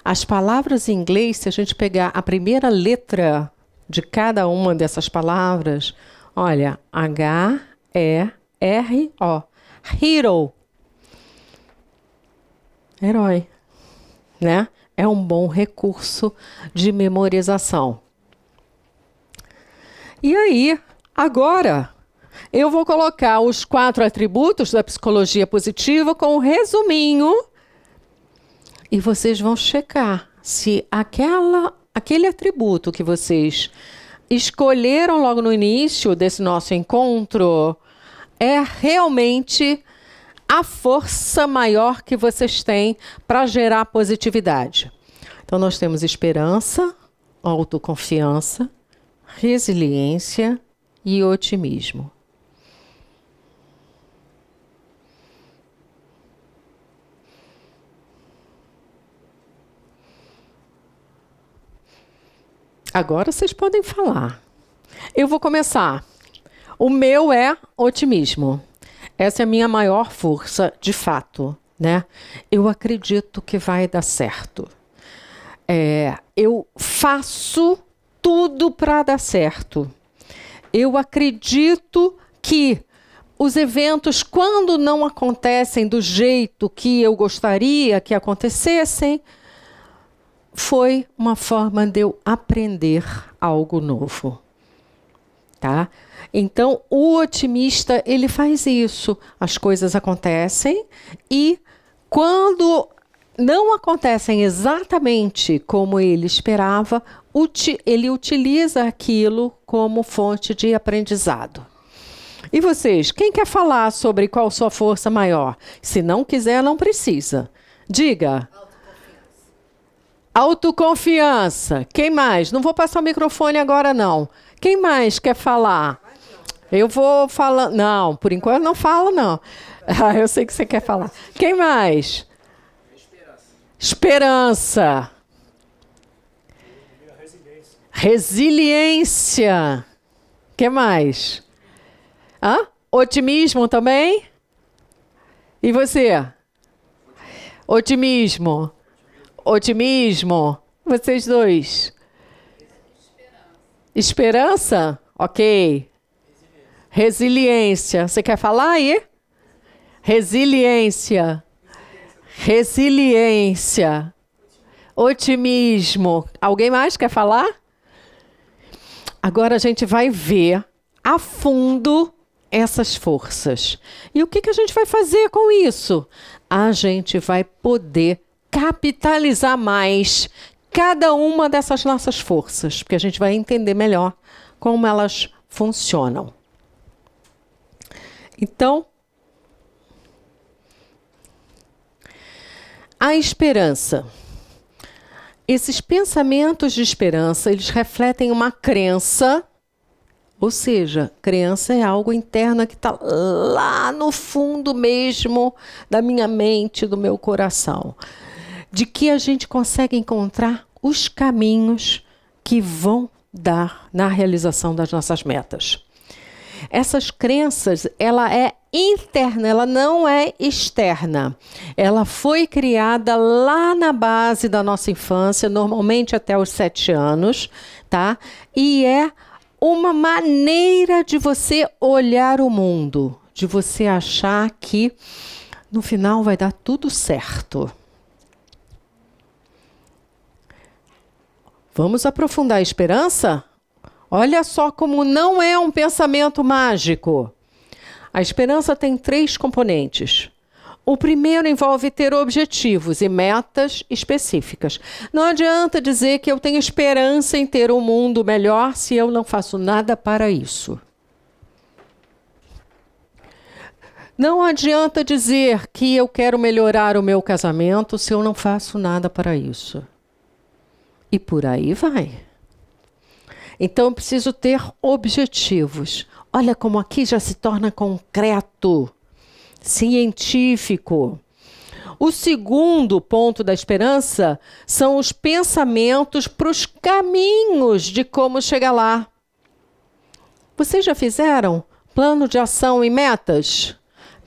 [SPEAKER 1] as palavras em inglês, se a gente pegar a primeira letra de cada uma dessas palavras, olha, H-E-R-O, hero, herói, né? É um bom recurso de memorização. E aí, agora, eu vou colocar os 4 atributos da psicologia positiva com um resuminho e vocês vão checar se aquele atributo que vocês escolheram logo no início desse nosso encontro é realmente a força maior que vocês têm para gerar positividade. Então, nós temos esperança, autoconfiança, resiliência e otimismo. Agora vocês podem falar. Eu vou começar. O meu é otimismo. Essa é a minha maior força, de fato, né? Eu acredito que vai dar certo. Eu faço tudo para dar certo. Eu acredito que os eventos, quando não acontecem do jeito que eu gostaria que acontecessem, foi uma forma de eu aprender algo novo. Tá? Então, o otimista, ele faz isso. As coisas acontecem e quando não acontecem exatamente como ele esperava, ele utiliza aquilo como fonte de aprendizado. E vocês, quem quer falar sobre qual sua força maior? Se não quiser, não precisa. Diga. Autoconfiança. Quem mais? Não vou passar o microfone agora, não. Quem mais quer falar? Eu vou falar. Não, por enquanto não falo, não. Eu sei que você quer falar. Quem mais? Esperança. Resiliência. Que mais? Otimismo também? E você? Otimismo. Otimismo. Vocês dois. Esperança? Ok. Resiliência. Você quer falar aí? Resiliência. Resiliência. Otimismo. Alguém mais quer falar? Agora a gente vai ver a fundo essas forças. E o que a gente vai fazer com isso? A gente vai poder capitalizar mais cada uma dessas nossas forças, porque a gente vai entender melhor como elas funcionam. Então, a esperança. Esses pensamentos de esperança, eles refletem uma crença, ou seja, crença é algo interno que está lá no fundo mesmo da minha mente, do meu coração, de que a gente consegue encontrar os caminhos que vão dar na realização das nossas metas. Essas crenças, ela é interna, ela não é externa. Ela foi criada lá na base da nossa infância, normalmente até os 7 anos, tá? E é uma maneira de você olhar o mundo, de você achar que no final vai dar tudo certo. Vamos aprofundar a esperança? Olha só como não é um pensamento mágico. A esperança tem 3 componentes. O primeiro envolve ter objetivos e metas específicas. Não adianta dizer que eu tenho esperança em ter um mundo melhor se eu não faço nada para isso. Não adianta dizer que eu quero melhorar o meu casamento se eu não faço nada para isso. E por aí vai. Então, eu preciso ter objetivos. Olha como aqui já se torna concreto, científico. O segundo ponto da esperança são os pensamentos para os caminhos de como chegar lá. Vocês já fizeram plano de ação e metas?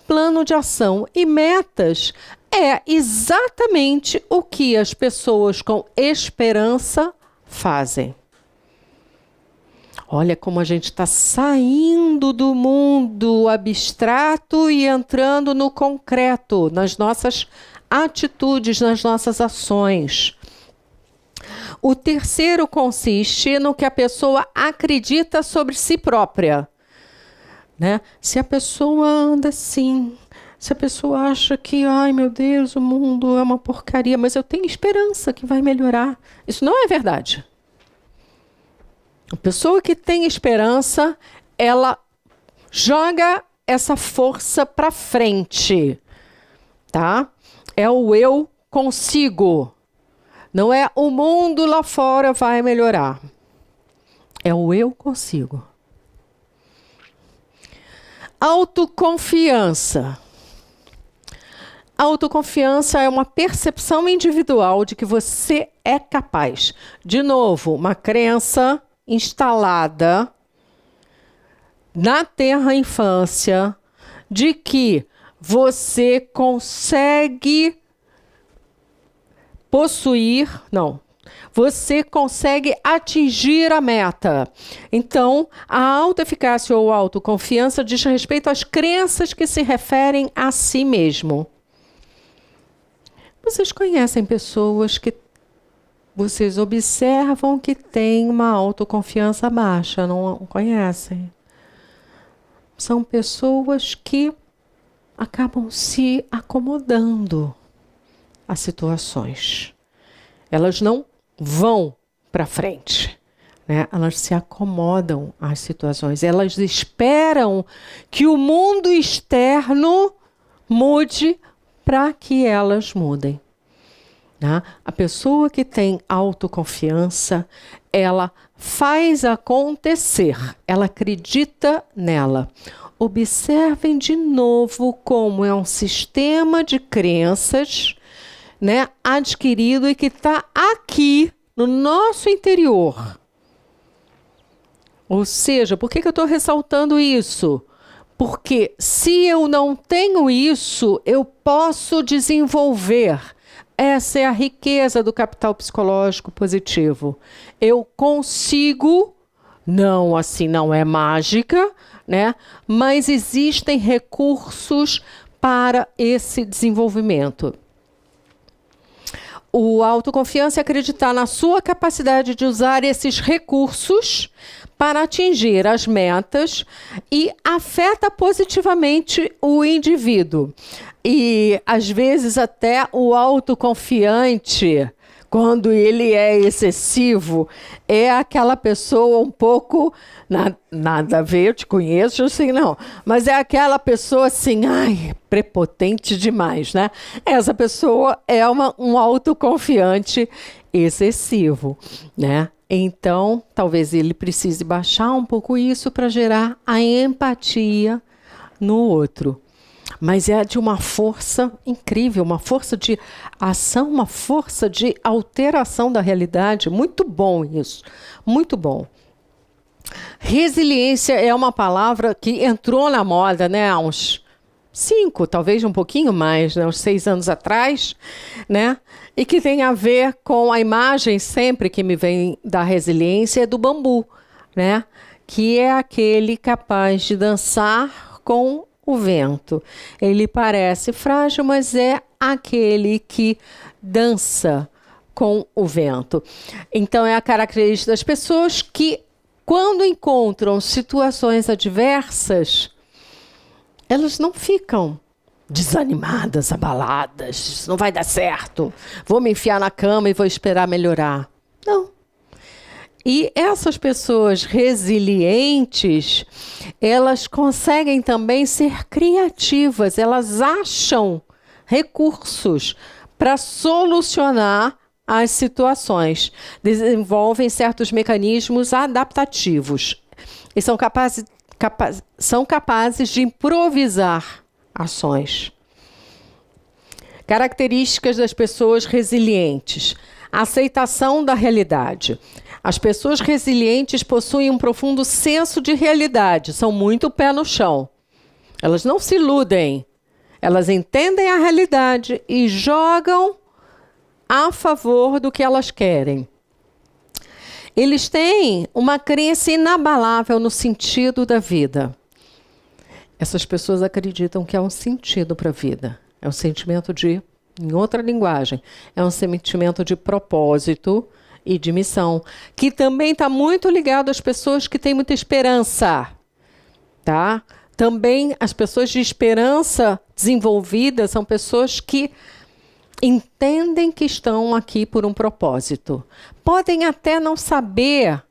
[SPEAKER 1] Plano de ação e metas é exatamente o que as pessoas com esperança fazem. Olha como a gente está saindo do mundo abstrato e entrando no concreto, nas nossas atitudes, nas nossas ações. O terceiro consiste no que a pessoa acredita sobre si própria. Né? Se a pessoa anda assim, se a pessoa acha que, ai meu Deus, o mundo é uma porcaria, mas eu tenho esperança que vai melhorar. Isso não é verdade. A pessoa que tem esperança, ela joga essa força para frente, tá? É o eu consigo. Não é o mundo lá fora vai melhorar. É o eu consigo. Autoconfiança. Autoconfiança é uma percepção individual de que você é capaz. De novo, uma crença instalada na tenra infância de que você consegue você consegue atingir a meta. Então, a autoeficácia ou autoconfiança diz respeito às crenças que se referem a si mesmo. Vocês conhecem pessoas que vocês observam que têm uma autoconfiança baixa, não conhecem? São pessoas que acabam se acomodando a situações. Elas não vão para frente, né? Elas se acomodam às situações. Elas esperam que o mundo externo mude para que elas mudem. Né? A pessoa que tem autoconfiança, ela faz acontecer, ela acredita nela. Observem de novo como é um sistema de crenças, né, adquirido e que está aqui no nosso interior. Ou seja, por que eu estou ressaltando isso? Porque se eu não tenho isso, eu posso desenvolver. Essa é a riqueza do capital psicológico positivo. Eu consigo, não assim, não é mágica, né? Mas existem recursos para esse desenvolvimento. O autoconfiança é acreditar na sua capacidade de usar esses recursos para atingir as metas e afeta positivamente o indivíduo. E, às vezes, até o autoconfiante, quando ele é excessivo, é aquela pessoa um pouco... nada a ver, eu te conheço, assim, não. Mas é aquela pessoa assim, ai, prepotente demais, né? Essa pessoa é um autoconfiante excessivo, né? Então, talvez ele precise baixar um pouco isso para gerar a empatia no outro. Mas é de uma força incrível, uma força de ação, uma força de alteração da realidade. Muito bom isso, muito bom. Resiliência é uma palavra que entrou na moda, né, há uns 5, talvez um pouquinho mais, né, uns 6 anos atrás, né, e que tem a ver com a imagem sempre que me vem da resiliência do bambu, né, que é aquele capaz de dançar com o vento. Ele parece frágil, mas é aquele que dança com o vento. Então, é a característica das pessoas que, quando encontram situações adversas, elas não ficam desanimadas, abaladas. Isso não vai dar certo. Vou me enfiar na cama e vou esperar melhorar. Não. E essas pessoas resilientes, elas conseguem também ser criativas. Elas acham recursos para solucionar as situações. Desenvolvem certos mecanismos adaptativos. E são capazes de improvisar ações. Características das pessoas resilientes. Aceitação da realidade. As pessoas resilientes possuem um profundo senso de realidade, são muito pé no chão. Elas não se iludem. Elas entendem a realidade e jogam a favor do que elas querem. Eles têm uma crença inabalável no sentido da vida. Essas pessoas acreditam que há um sentido para a vida. É um sentimento de, em outra linguagem, é um sentimento de propósito e de missão, que também está muito ligado às pessoas que têm muita esperança, tá? Também as pessoas de esperança desenvolvida são pessoas que entendem que estão aqui por um propósito. Podem até não saber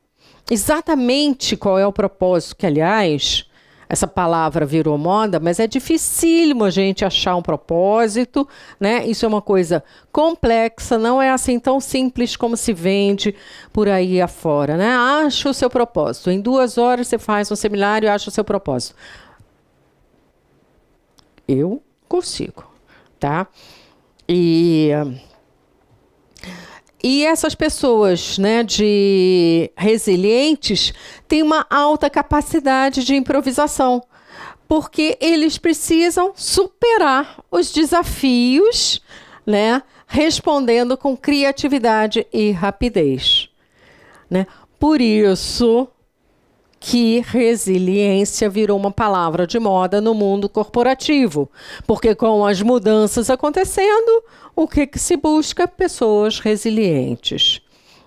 [SPEAKER 1] exatamente qual é o propósito, que, aliás, essa palavra virou moda, mas é dificílimo a gente achar um propósito, né? Isso é uma coisa complexa, não é assim tão simples como se vende por aí afora, né? Acha o seu propósito. Em 2 horas você faz um seminário e acha o seu propósito. Eu consigo, tá? E essas pessoas, né, de resilientes têm uma alta capacidade de improvisação, porque eles precisam superar os desafios, né, respondendo com criatividade e rapidez, né? Por isso que resiliência virou uma palavra de moda no mundo corporativo, porque com as mudanças acontecendo, o que se busca? Pessoas resilientes,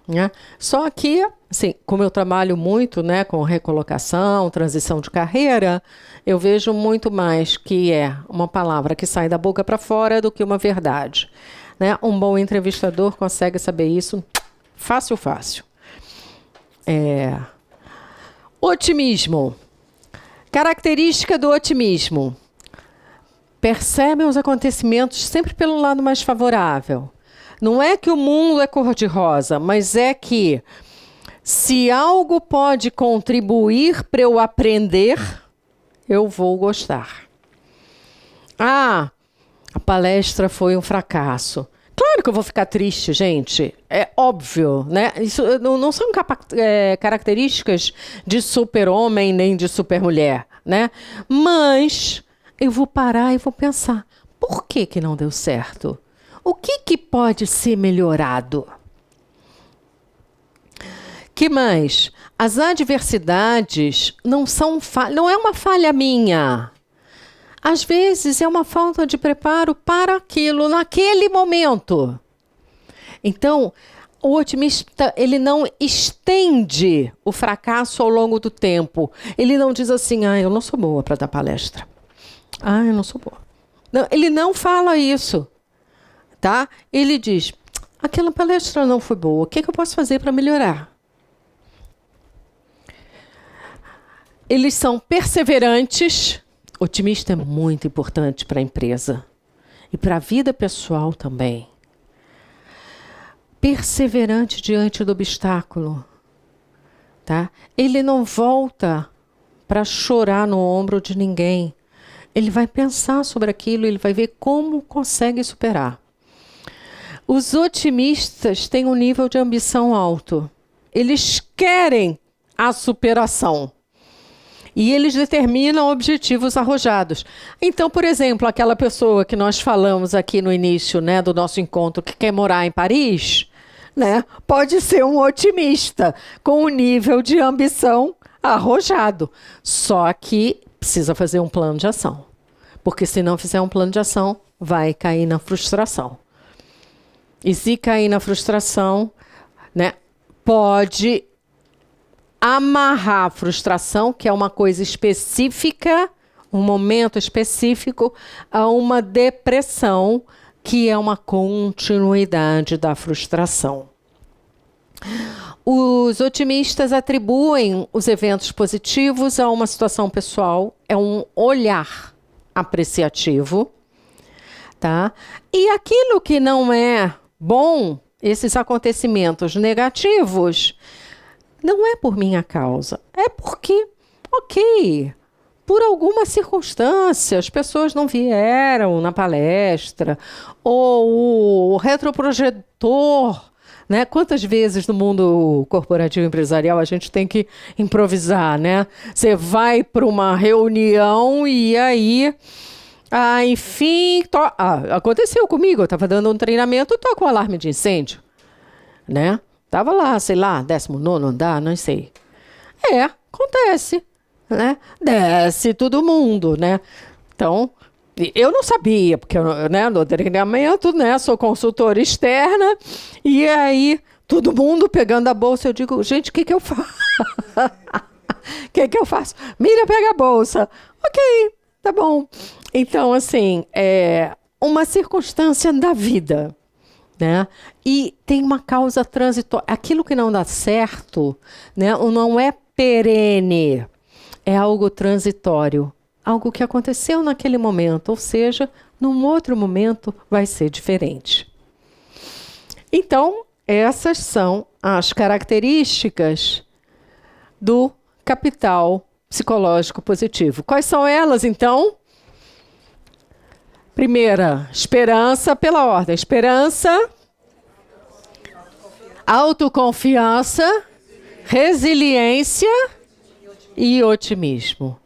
[SPEAKER 1] né? Só que, assim, como eu trabalho muito, né, com recolocação, transição de carreira, eu vejo muito mais que é uma palavra que sai da boca para fora do que uma verdade, né? Um bom entrevistador consegue saber isso fácil, fácil. Otimismo. Característica do otimismo. Percebem os acontecimentos sempre pelo lado mais favorável. Não é que o mundo é cor-de-rosa, mas é que se algo pode contribuir para eu aprender, eu vou gostar. Ah, a palestra foi um fracasso. Claro que eu vou ficar triste, gente. É óbvio, né? Isso não são características de super-homem nem de super-mulher, né? Mas eu vou parar e vou pensar, por que não deu certo? O que pode ser melhorado? Que mais? As adversidades não é uma falha minha. Às vezes é uma falta de preparo para aquilo naquele momento. Então, o otimista, ele não estende o fracasso ao longo do tempo. Ele não diz assim, eu não sou boa para dar palestra. Eu não sou boa. Não, ele não fala isso, tá? Ele diz, aquela palestra não foi boa, o que eu posso fazer para melhorar? Eles são perseverantes. Otimista é muito importante para a empresa e para a vida pessoal também. Perseverante diante do obstáculo, tá? Ele não volta para chorar no ombro de ninguém. Ele vai pensar sobre aquilo, ele vai ver como consegue superar. Os otimistas têm um nível de ambição alto. Eles querem a superação. E eles determinam objetivos arrojados. Então, por exemplo, aquela pessoa que nós falamos aqui no início, né, do nosso encontro, que quer morar em Paris, né, pode ser um otimista com um nível de ambição arrojado. Só que precisa fazer um plano de ação. Porque se não fizer um plano de ação, vai cair na frustração. E se cair na frustração, né, pode amarrar a frustração, que é uma coisa específica, um momento específico, a uma depressão, que é uma continuidade da frustração. Os otimistas atribuem os eventos positivos a uma situação pessoal, é um olhar apreciativo, tá? E aquilo que não é bom, esses acontecimentos negativos, não é por minha causa, é porque, por alguma circunstância, as pessoas não vieram na palestra, ou o retroprojetor, né? Quantas vezes no mundo corporativo empresarial a gente tem que improvisar, né? Você vai para uma reunião e aí Enfim, aconteceu comigo. Eu estava dando um treinamento, toco o alarme de incêndio, né? Tava lá, sei lá, 19º andar, não sei. Acontece, né? Desce todo mundo, né? Então, eu não sabia, porque né, no treinamento, né, sou consultora externa, e aí todo mundo pegando a bolsa, eu digo, gente, o que que eu faço? O que que eu faço? Mira, pega a bolsa. Ok, tá bom. Então, assim, é uma circunstância da vida, né? E tem uma causa transitória. Aquilo que não dá certo, né, não é perene, é algo transitório. Algo que aconteceu naquele momento, ou seja, num outro momento vai ser diferente. Então, essas são as características do capital psicológico positivo. Quais são elas, então? Primeira, esperança pela ordem. Esperança, autoconfiança, resiliência e otimismo.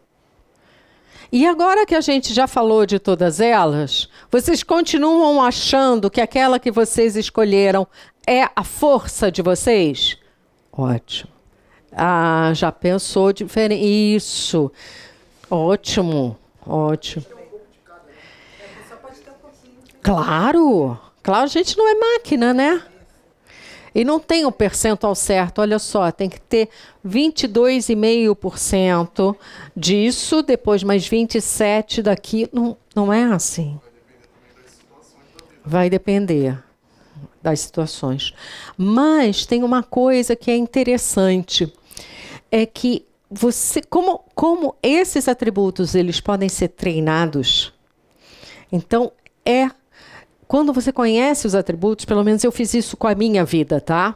[SPEAKER 1] E agora que a gente já falou de todas elas, vocês continuam achando que aquela que vocês escolheram é a força de vocês? Ótimo. Já pensou diferente. Isso. Ótimo. Ótimo. Claro. Claro, a gente não é máquina, né? E não tem o percentual certo, olha só, tem que ter 22,5% disso, depois mais 27% daqui. Não é assim. Vai depender das situações. Mas tem uma coisa que é interessante, é que você, como esses atributos eles podem ser treinados, então quando você conhece os atributos, pelo menos eu fiz isso com a minha vida, tá?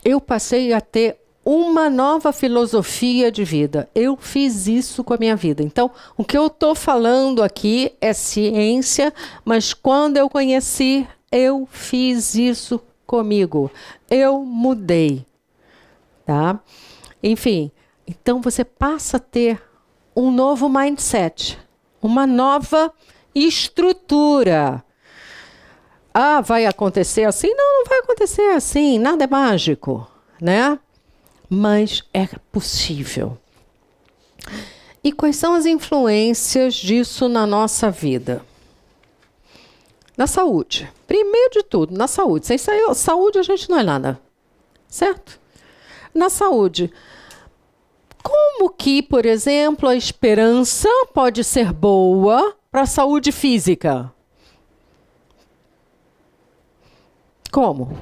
[SPEAKER 1] Eu passei a ter uma nova filosofia de vida. Eu fiz isso com a minha vida. Então, o que eu estou falando aqui é ciência, mas quando eu conheci, eu fiz isso comigo. Eu mudei, tá? Enfim, então você passa a ter um novo mindset, uma nova estrutura. Vai acontecer assim? Não vai acontecer assim. Nada é mágico, né? Mas é possível. E quais são as influências disso na nossa vida? Na saúde. Primeiro de tudo, na saúde. Sem saúde a gente não é nada, certo? Na saúde. Como que, por exemplo, a esperança pode ser boa para a saúde física? Como?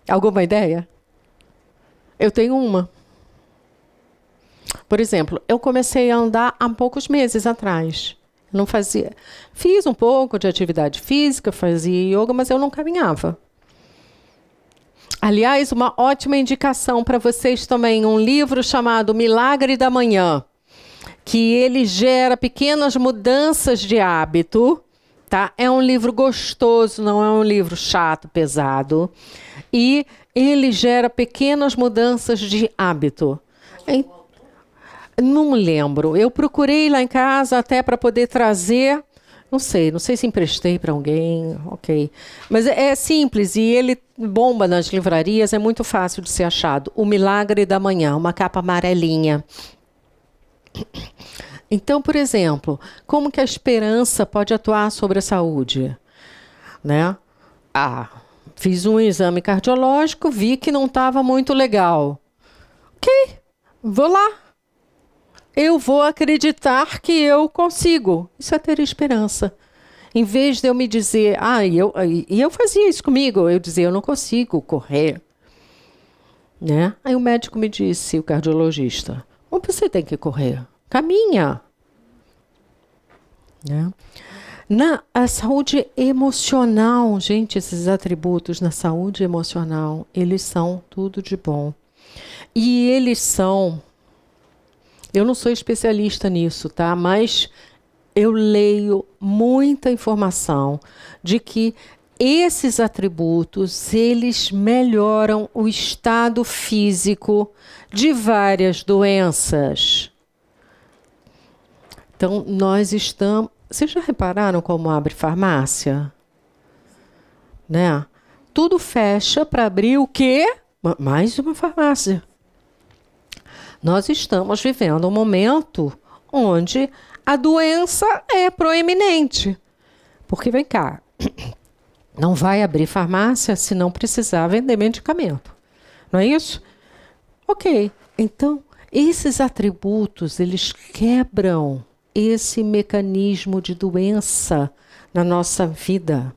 [SPEAKER 1] Alguma ideia? Eu tenho uma. Por exemplo, eu comecei a andar há poucos meses atrás. Não fazia. Fiz um pouco de atividade física, fazia yoga, mas eu não caminhava. Aliás, uma ótima indicação para vocês também, um livro chamado Milagre da Manhã, que ele gera pequenas mudanças de hábito. Tá? É um livro gostoso, não é um livro chato, pesado. E ele gera pequenas mudanças de hábito. Não lembro. Eu procurei lá em casa até para poder trazer. Não sei se emprestei para alguém. Ok. Mas é simples e ele bomba nas livrarias, é muito fácil de ser achado. O Milagre da Manhã, uma capa amarelinha. Então, por exemplo, como que a esperança pode atuar sobre a saúde? Né? Fiz um exame cardiológico, vi que não estava muito legal. Ok, vou lá. Eu vou acreditar que eu consigo. Isso é ter esperança. Em vez de eu me dizer, eu fazia isso comigo, eu dizia, eu não consigo correr. Né? Aí o médico me disse, o cardiologista, você tem que correr. Caminha. Né? A saúde emocional, gente, esses atributos na saúde emocional, eles são tudo de bom. E eles são... Eu não sou especialista nisso, tá? Mas eu leio muita informação de que esses atributos, eles melhoram o estado físico de várias doenças. Então, nós estamos... Vocês já repararam como abre farmácia? Né? Tudo fecha para abrir o quê? Mais uma farmácia. Nós estamos vivendo um momento onde a doença é proeminente. Porque, vem cá, não vai abrir farmácia se não precisar vender medicamento. Não é isso? Ok. Então, esses atributos, eles quebram esse mecanismo de doença na nossa vida.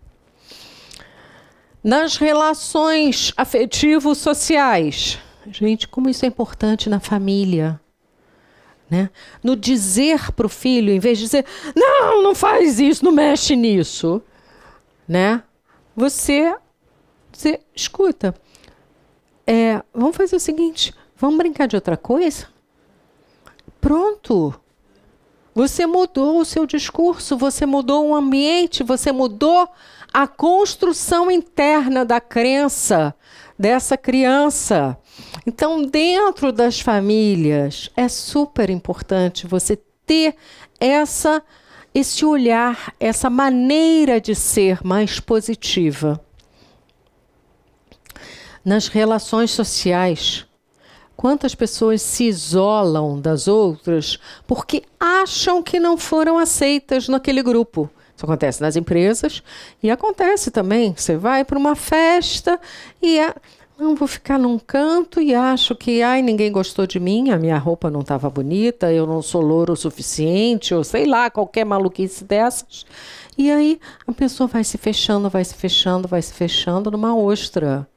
[SPEAKER 1] Nas relações afetivo-sociais. Gente, como isso é importante na família. Né? No dizer para o filho, em vez de dizer, não faz isso, não mexe nisso. Né? Você escuta, vamos fazer o seguinte, vamos brincar de outra coisa? Pronto. Você mudou o seu discurso, você mudou o ambiente, você mudou a construção interna da crença dessa criança. Então, dentro das famílias, é super importante você ter esse olhar, essa maneira de ser mais positiva. Nas relações sociais, quantas pessoas se isolam das outras porque acham que não foram aceitas naquele grupo? Isso acontece nas empresas e acontece também. Você vai para uma festa e não vou ficar num canto e acho que ninguém gostou de mim, a minha roupa não estava bonita, eu não sou louro o suficiente, ou sei lá, qualquer maluquice dessas. E aí a pessoa vai se fechando, vai se fechando, vai se fechando numa ostra.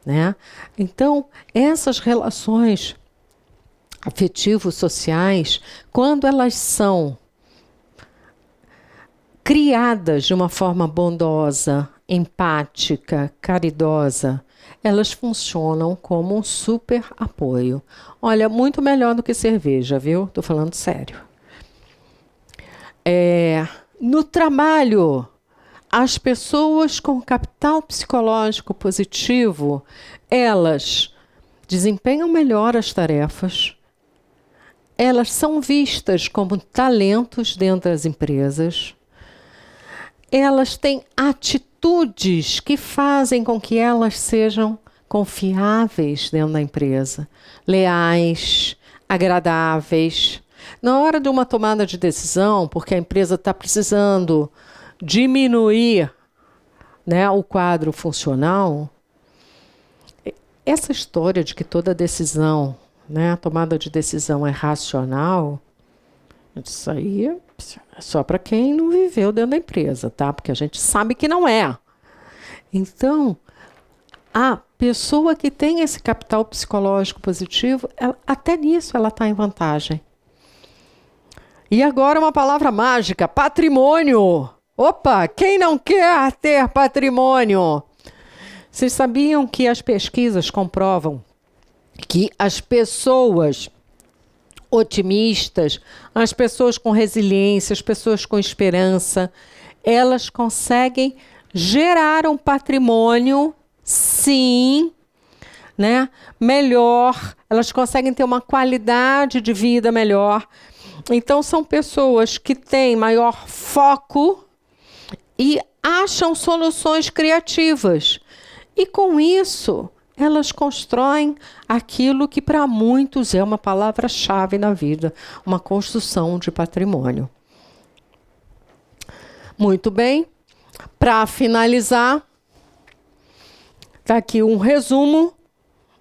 [SPEAKER 1] Né? Então, essas relações afetivo-sociais, quando elas são criadas de uma forma bondosa, empática, caridosa, elas funcionam como um super apoio. Olha, muito melhor do que cerveja, viu? Estou falando sério. No trabalho, as pessoas com capital psicológico positivo, elas desempenham melhor as tarefas, elas são vistas como talentos dentro das empresas, elas têm atitudes que fazem com que elas sejam confiáveis dentro da empresa, leais, agradáveis. Na hora de uma tomada de decisão, porque a empresa está precisando diminuir, né, o quadro funcional, essa história de que toda decisão, né, a tomada de decisão é racional, isso aí é só para quem não viveu dentro da empresa, tá? Porque a gente sabe que não é. Então, a pessoa que tem esse capital psicológico positivo, até nisso ela está em vantagem. E agora uma palavra mágica, patrimônio. Opa, quem não quer ter patrimônio? Vocês sabiam que as pesquisas comprovam que as pessoas otimistas, as pessoas com resiliência, as pessoas com esperança, elas conseguem gerar um patrimônio, sim, né, melhor, elas conseguem ter uma qualidade de vida melhor. Então, são pessoas que têm maior foco e acham soluções criativas. E com isso, elas constroem aquilo que para muitos é uma palavra-chave na vida, uma construção de patrimônio. Muito bem, para finalizar, está aqui um resumo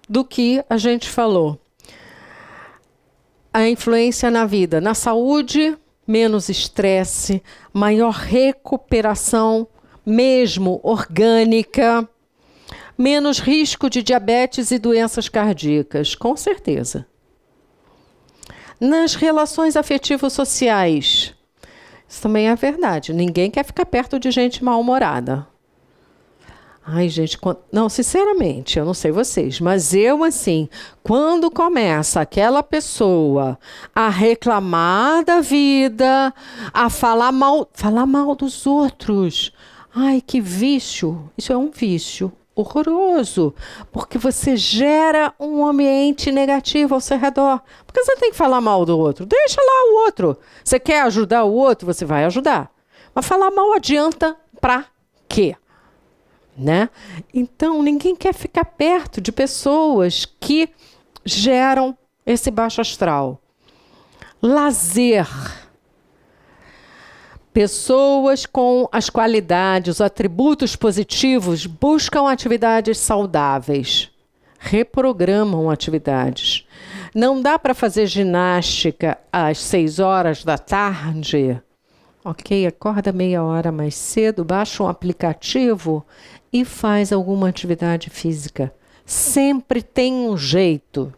[SPEAKER 1] do que a gente falou. A influência na vida, na saúde, menos estresse, maior recuperação, mesmo orgânica, menos risco de diabetes e doenças cardíacas, com certeza. Nas relações afetivo-sociais, isso também é verdade. Ninguém quer ficar perto de gente mal-humorada. Ai, gente, não, sinceramente, eu não sei vocês, mas eu, assim, quando começa aquela pessoa a reclamar da vida, a falar mal dos outros, ai, que vício, isso é um vício horroroso, porque você gera um ambiente negativo ao seu redor. Porque você tem que falar mal do outro. Deixa lá o outro. Você quer ajudar o outro, você vai ajudar. Mas falar mal adianta pra quê? Né? Então, ninguém quer ficar perto de pessoas que geram esse baixo astral. Lazer. Pessoas com as qualidades, os atributos positivos buscam atividades saudáveis, reprogramam atividades. Não dá para fazer ginástica às 6 horas da tarde? Ok, acorda meia hora mais cedo, baixa um aplicativo e faz alguma atividade física. Sempre tem um jeito.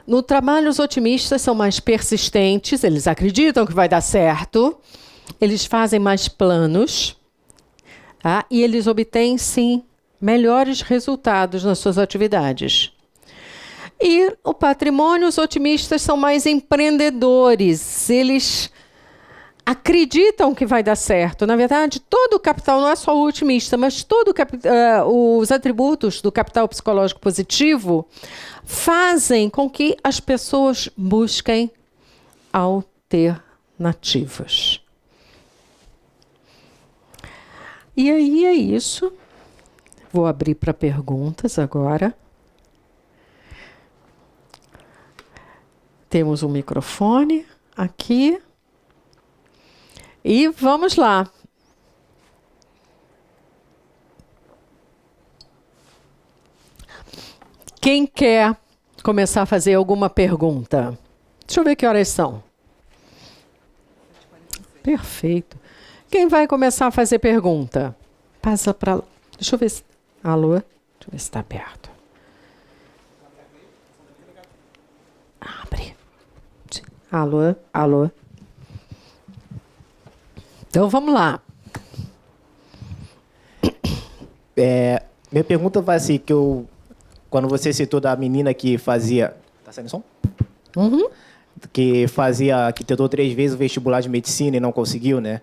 [SPEAKER 1] No trabalho, os otimistas são mais persistentes, eles acreditam que vai dar certo, eles fazem mais planos, tá? E eles obtêm, sim, melhores resultados nas suas atividades. E o patrimônio, os otimistas são mais empreendedores, eles acreditam que vai dar certo. Na verdade, todo o capital, não é só o otimista, mas todos os atributos do capital psicológico positivo fazem com que as pessoas busquem alternativas. E aí é isso. Vou abrir para perguntas agora. Temos um microfone aqui. E vamos lá. Quem quer começar a fazer alguma pergunta? Deixa eu ver que horas são. Perfeito. Quem vai começar a fazer pergunta? Passa para... Deixa eu ver se... Alô? Deixa eu ver se está aberto. Abre. Alô? Alô? Então, vamos lá.
[SPEAKER 3] Minha pergunta vai assim, quando você citou da menina que fazia... Tá saindo som?
[SPEAKER 1] Uhum.
[SPEAKER 3] Que tentou 3 vezes o vestibular de medicina e não conseguiu, né?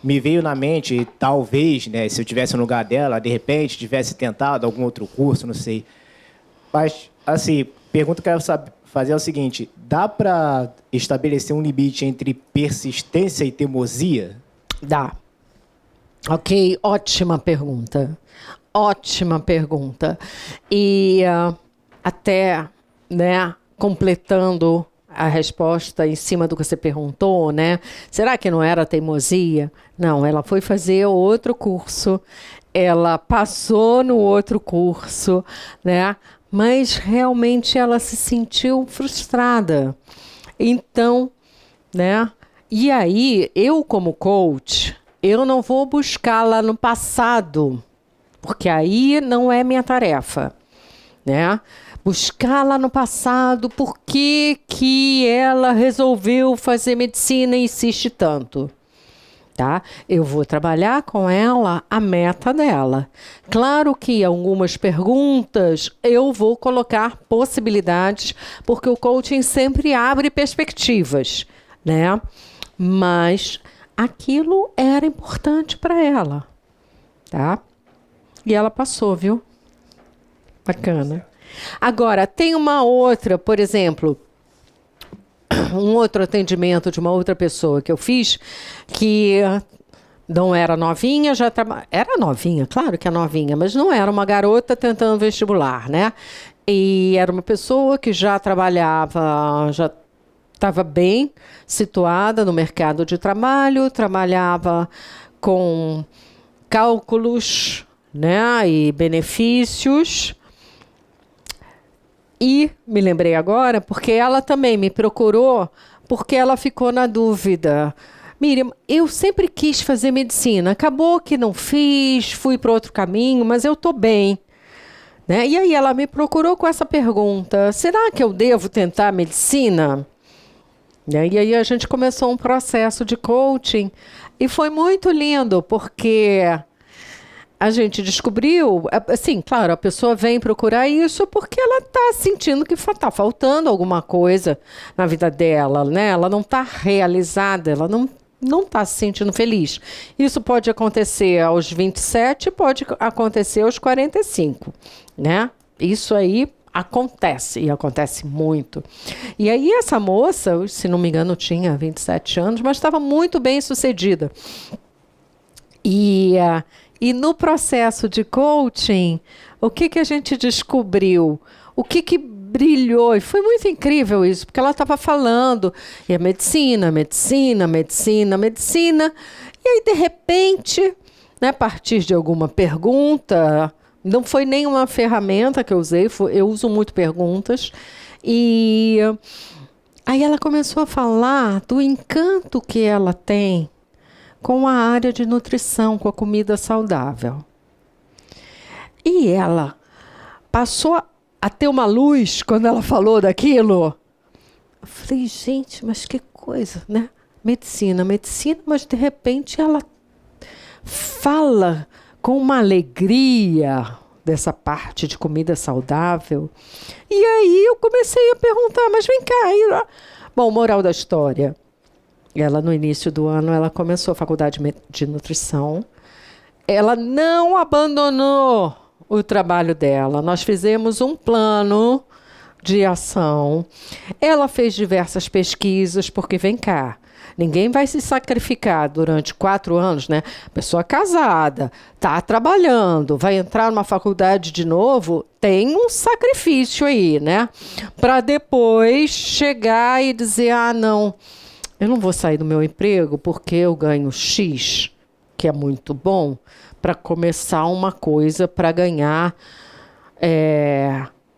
[SPEAKER 3] Me veio na mente, talvez, né, se eu tivesse no lugar dela, de repente, tivesse tentado algum outro curso, não sei. Mas, assim, pergunta que eu quero fazer é o seguinte: dá para estabelecer um limite entre persistência e teimosia?
[SPEAKER 1] Dá. Ok, ótima pergunta. Ótima pergunta. E até, né, completando a resposta em cima do que você perguntou, né? Será que não era teimosia? Não, ela foi fazer outro curso, ela passou no outro curso, né? Mas realmente ela se sentiu frustrada. Então, né? E aí, eu como coach, eu não vou buscar lá no passado, porque aí não é minha tarefa, né? Buscar lá no passado por que ela resolveu fazer medicina e insiste tanto. Tá? Eu vou trabalhar com ela a meta dela. Claro que algumas perguntas eu vou colocar possibilidades, porque o coaching sempre abre perspectivas, né? Mas aquilo era importante para ela, tá? E ela passou, viu? Bacana. Agora, tem uma outra, por exemplo, um outro atendimento de uma outra pessoa que eu fiz, que não era novinha, era novinha, claro que é novinha, mas não era uma garota tentando vestibular, né? E era uma pessoa que já trabalhava, já estava bem situada no mercado de trabalho, trabalhava com cálculos, né, e benefícios. E me lembrei agora, porque ela também me procurou, porque ela ficou na dúvida. Miriam, eu sempre quis fazer medicina, acabou que não fiz, fui para outro caminho, mas eu estou bem. Né? E aí ela me procurou com essa pergunta: será que eu devo tentar medicina? E aí a gente começou um processo de coaching e foi muito lindo, porque a gente descobriu, assim, claro, a pessoa vem procurar isso porque ela está sentindo que está faltando alguma coisa na vida dela, né? Ela não está realizada, ela não não está se sentindo feliz. Isso pode acontecer aos 27, pode acontecer aos 45, né? Isso aí acontece, e acontece muito. E aí essa moça, se não me engano, tinha 27 anos, mas estava muito bem sucedida. E no processo de coaching, o que a gente descobriu? O que brilhou? E foi muito incrível isso, porque ela estava falando, e a medicina. E aí, de repente, né, a partir de alguma pergunta, não foi nenhuma ferramenta que eu usei, eu uso muito perguntas, e aí ela começou a falar do encanto que ela tem com a área de nutrição, com a comida saudável. E ela passou a ter uma luz quando ela falou daquilo. Eu falei, gente, mas que coisa, né? Medicina, mas de repente ela fala com uma alegria dessa parte de comida saudável. E aí eu comecei a perguntar, mas vem cá. Bom, moral da história. Ela, no início do ano, ela começou a faculdade de nutrição. Ela não abandonou o trabalho dela. Nós fizemos um plano de ação. Ela fez diversas pesquisas, porque, vem cá, ninguém vai se sacrificar durante 4 anos, né? Pessoa casada, está trabalhando, vai entrar numa faculdade de novo, tem um sacrifício aí, né? Para depois chegar e dizer, não, eu não vou sair do meu emprego porque eu ganho X, que é muito bom, para começar uma coisa para ganhar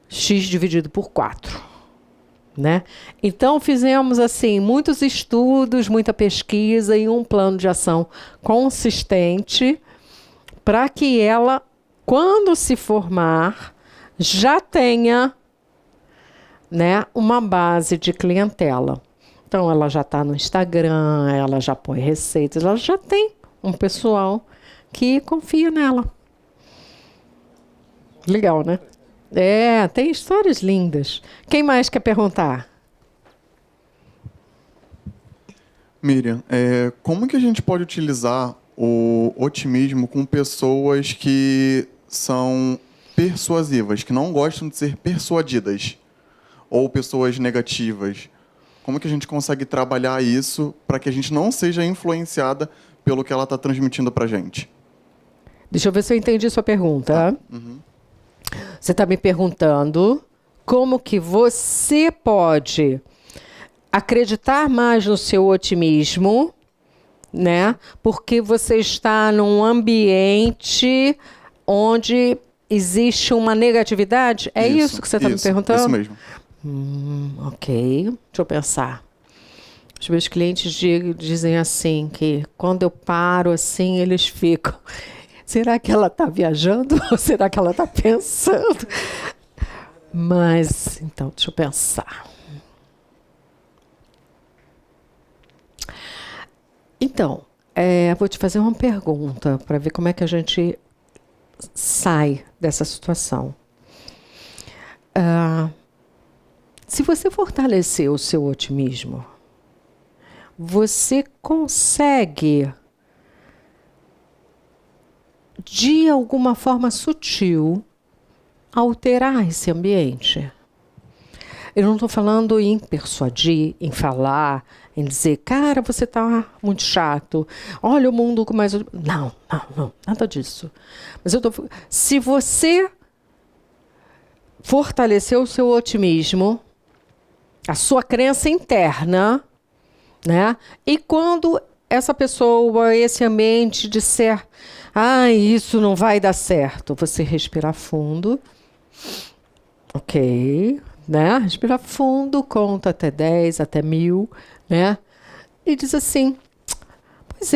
[SPEAKER 1] X dividido por 4. Né? Então, fizemos assim muitos estudos, muita pesquisa e um plano de ação consistente para que ela, quando se formar, já tenha, né, uma base de clientela. Então, ela já está no Instagram, ela já põe receitas, ela já tem um pessoal que confia nela. Legal, né? Tem histórias lindas. Quem mais quer perguntar?
[SPEAKER 4] Miriam, como que a gente pode utilizar o otimismo com pessoas que são persuasivas, que não gostam de ser persuadidas, ou pessoas negativas? Como que a gente consegue trabalhar isso para que a gente não seja influenciada pelo que ela está transmitindo para a gente?
[SPEAKER 1] Deixa eu ver se eu entendi sua pergunta.
[SPEAKER 4] Uhum.
[SPEAKER 1] Você está me perguntando como que você pode acreditar mais no seu otimismo, né? Porque você está num ambiente onde existe uma negatividade? É isso que você está me perguntando?
[SPEAKER 4] Isso mesmo.
[SPEAKER 1] Ok, deixa eu pensar. Os meus clientes dizem assim, que quando eu paro assim, eles ficam... Será que ela está viajando ou será que ela está pensando? Mas, então, deixa eu pensar. Então, vou te fazer uma pergunta para ver como é que a gente sai dessa situação. Se você fortalecer o seu otimismo, você consegue, de alguma forma sutil, alterar esse ambiente. Eu não estou falando em persuadir, em falar, em dizer, cara, você está muito chato, olha o mundo com mais... Não, nada disso. Mas se você fortalecer o seu otimismo, a sua crença interna, né? E quando essa pessoa, esse ambiente disser, isso não vai dar certo, você respirar fundo, ok, né? Respira fundo, conta até 10, até 1000, né? E diz assim, pois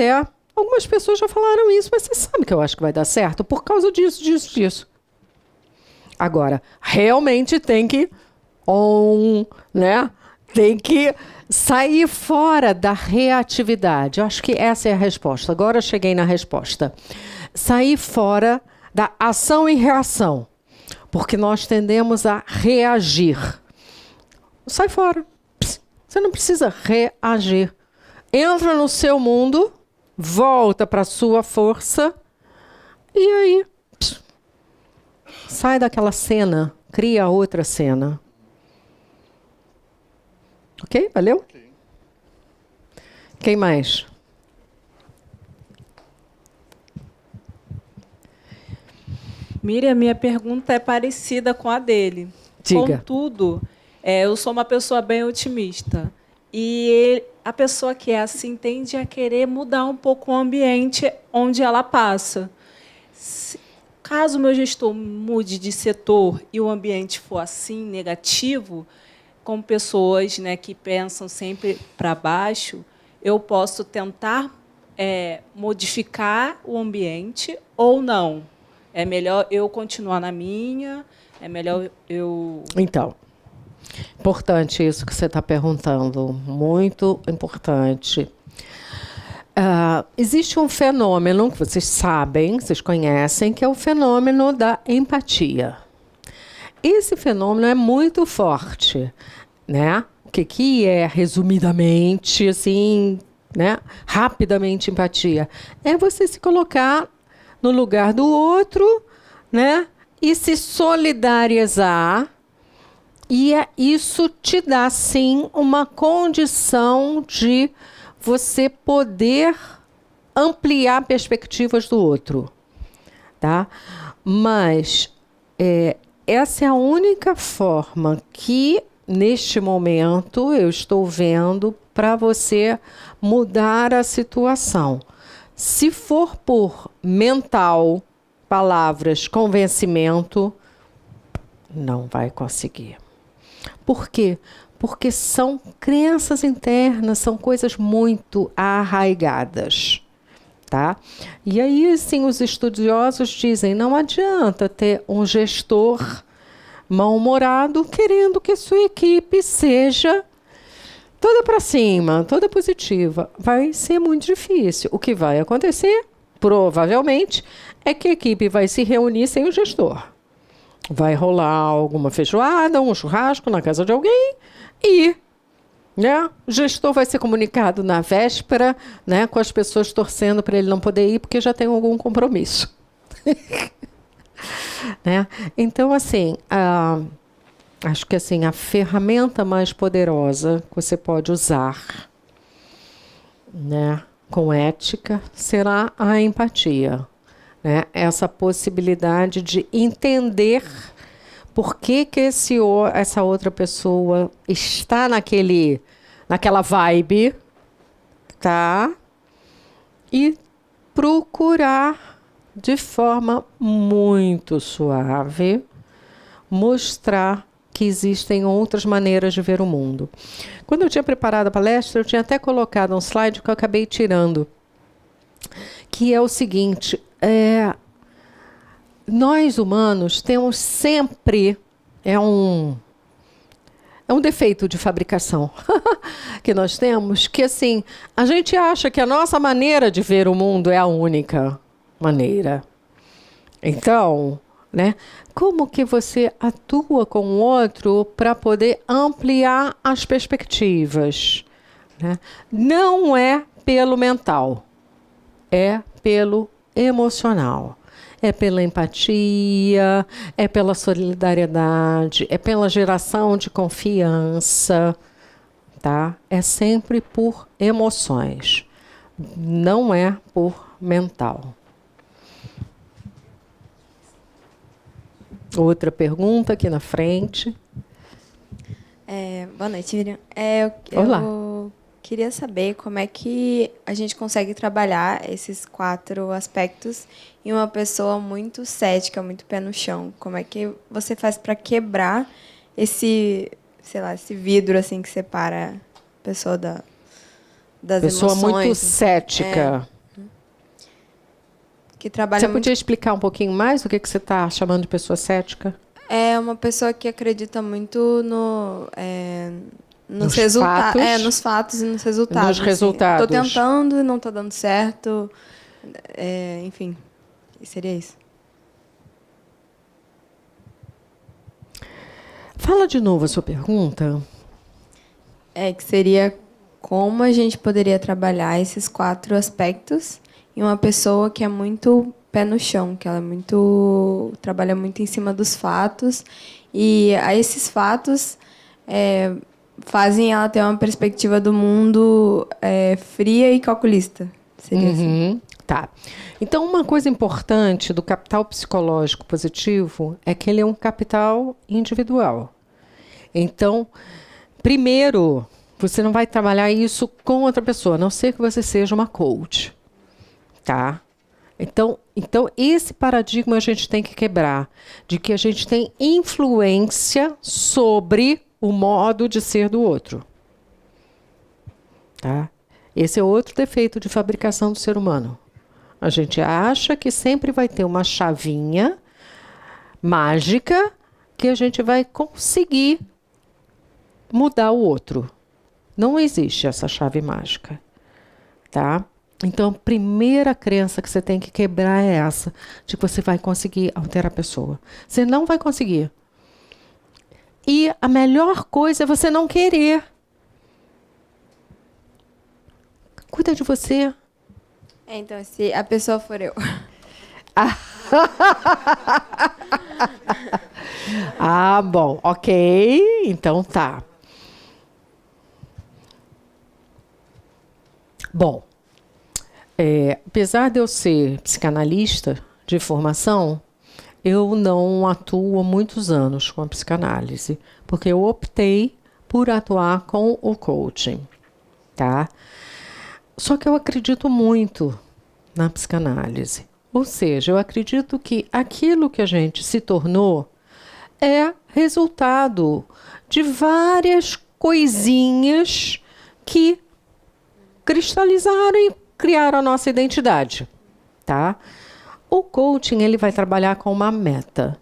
[SPEAKER 1] algumas pessoas já falaram isso, mas você sabe que eu acho que vai dar certo por causa disso. Agora, realmente tem que né? Tem que sair fora da reatividade. Eu acho que essa é a resposta. Agora eu cheguei na resposta. Sair fora da ação e reação. Porque nós tendemos a reagir. Sai fora. Você não precisa reagir. entra no seu mundo, volta para a sua força, e aí sai daquela cena, cria outra cena. Ok? Valeu?
[SPEAKER 4] Ok.
[SPEAKER 1] Quem mais?
[SPEAKER 5] Miriam, minha pergunta é parecida com a dele.
[SPEAKER 1] Diga.
[SPEAKER 5] Contudo, eu sou uma pessoa bem otimista. A pessoa que é assim tende a querer mudar um pouco o ambiente onde ela passa. Caso o meu gestor mude de setor e o ambiente for assim, negativo, com pessoas, né, que pensam sempre para baixo, eu posso tentar modificar o ambiente ou não. É melhor eu continuar na minha, é melhor eu...
[SPEAKER 1] Então, importante isso que você está perguntando, muito importante. Existe um fenômeno que vocês sabem, vocês conhecem, que é o fenômeno da empatia. Esse fenômeno é muito forte, né? O que é, resumidamente, assim, né? Rapidamente, empatia? É você se colocar no lugar do outro, né? E se solidarizar. E isso te dá, sim, uma condição de você poder ampliar perspectivas do outro. Tá? Mas essa é a única forma que, neste momento, eu estou vendo para você mudar a situação. Se for por mental, palavras, convencimento, não vai conseguir. Por quê? Porque são crenças internas, são coisas muito arraigadas. Tá? E aí, assim, os estudiosos dizem, não adianta ter um gestor mal-humorado querendo que sua equipe seja toda para cima, toda positiva. Vai ser muito difícil. O que vai acontecer, provavelmente, é que a equipe vai se reunir sem o gestor. Vai rolar alguma feijoada, um churrasco na casa de alguém e, né, o gestor vai ser comunicado na véspera, né, com as pessoas torcendo para ele não poder ir porque já tem algum compromisso. Né? Então, assim, acho que assim, a ferramenta mais poderosa que você pode usar, né, com ética será a empatia. Né? Essa possibilidade de entender por que essa outra pessoa está naquela vibe, tá? E procurar de forma muito suave mostrar que existem outras maneiras de ver o mundo. Quando eu tinha preparado a palestra, eu tinha até colocado um slide que eu acabei tirando, que é o seguinte: nós humanos temos sempre um defeito de fabricação que nós temos, que assim, a gente acha que a nossa maneira de ver o mundo é a única maneira. Então, né, como que você atua com o outro para poder ampliar as perspectivas? Né? Não é pelo mental, é pelo emocional. É pela empatia, é pela solidariedade, é pela geração de confiança, tá? É sempre por emoções, não é por mental. Outra pergunta aqui na frente.
[SPEAKER 6] Boa noite, Miriam.
[SPEAKER 1] Olá.
[SPEAKER 6] Eu queria saber como é que a gente consegue trabalhar esses 4 aspectos em uma pessoa muito cética, muito pé no chão. Como é que você faz para quebrar esse vidro assim que separa a pessoa das
[SPEAKER 1] pessoa
[SPEAKER 6] emoções?
[SPEAKER 1] Muito cética.
[SPEAKER 6] Que trabalha
[SPEAKER 1] Você
[SPEAKER 6] muito...
[SPEAKER 1] podia explicar um pouquinho mais o que você está chamando de pessoa cética?
[SPEAKER 6] É uma pessoa que acredita muito nos fatos e nos resultados.
[SPEAKER 1] Nos resultados.
[SPEAKER 6] Estou tentando e não está dando certo. Enfim, seria isso.
[SPEAKER 1] Fala de novo a sua pergunta.
[SPEAKER 6] Que seria como a gente poderia trabalhar esses 4 aspectos em uma pessoa que é muito pé no chão, que ela trabalha muito em cima dos fatos, e a esses fatos fazem ela ter uma perspectiva do mundo fria e calculista. Seria assim.
[SPEAKER 1] Tá. Então, uma coisa importante do capital psicológico positivo é que ele é um capital individual. Então, primeiro, você não vai trabalhar isso com outra pessoa, a não ser que você seja uma coach. Tá? Então, esse paradigma a gente tem que quebrar, de que a gente tem influência sobre o modo de ser do outro. Tá? Esse é outro defeito de fabricação do ser humano. A gente acha que sempre vai ter uma chavinha mágica que a gente vai conseguir mudar o outro. Não existe essa chave mágica. Tá? Então, a primeira crença que você tem que quebrar é essa, de que você vai conseguir alterar a pessoa. Você não vai conseguir. E a melhor coisa é você não querer. Cuida de você.
[SPEAKER 6] Então, se a pessoa for eu.
[SPEAKER 1] Bom, ok. Então tá. Bom, apesar de eu ser psicanalista de formação, eu não atuo há muitos anos com a psicanálise, porque eu optei por atuar com o coaching, tá? Só que eu acredito muito na psicanálise. Ou seja, eu acredito que aquilo que a gente se tornou é resultado de várias coisinhas que cristalizaram e criaram a nossa identidade, tá? O coaching, ele vai trabalhar com uma meta.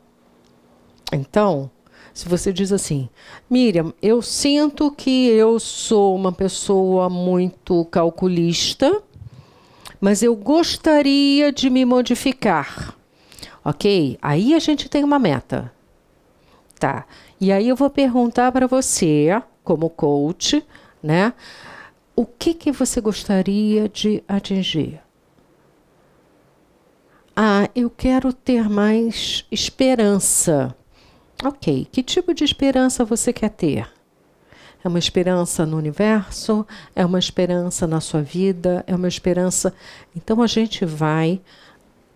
[SPEAKER 1] Então, se você diz assim, Miriam, eu sinto que eu sou uma pessoa muito calculista, mas eu gostaria de me modificar. Ok? Aí a gente tem uma meta. Tá. E aí eu vou perguntar para você, como coach, né? O que você gostaria de atingir? Eu quero ter mais esperança. Ok, que tipo de esperança você quer ter? É uma esperança no universo? É uma esperança na sua vida? É uma esperança... Então, a gente vai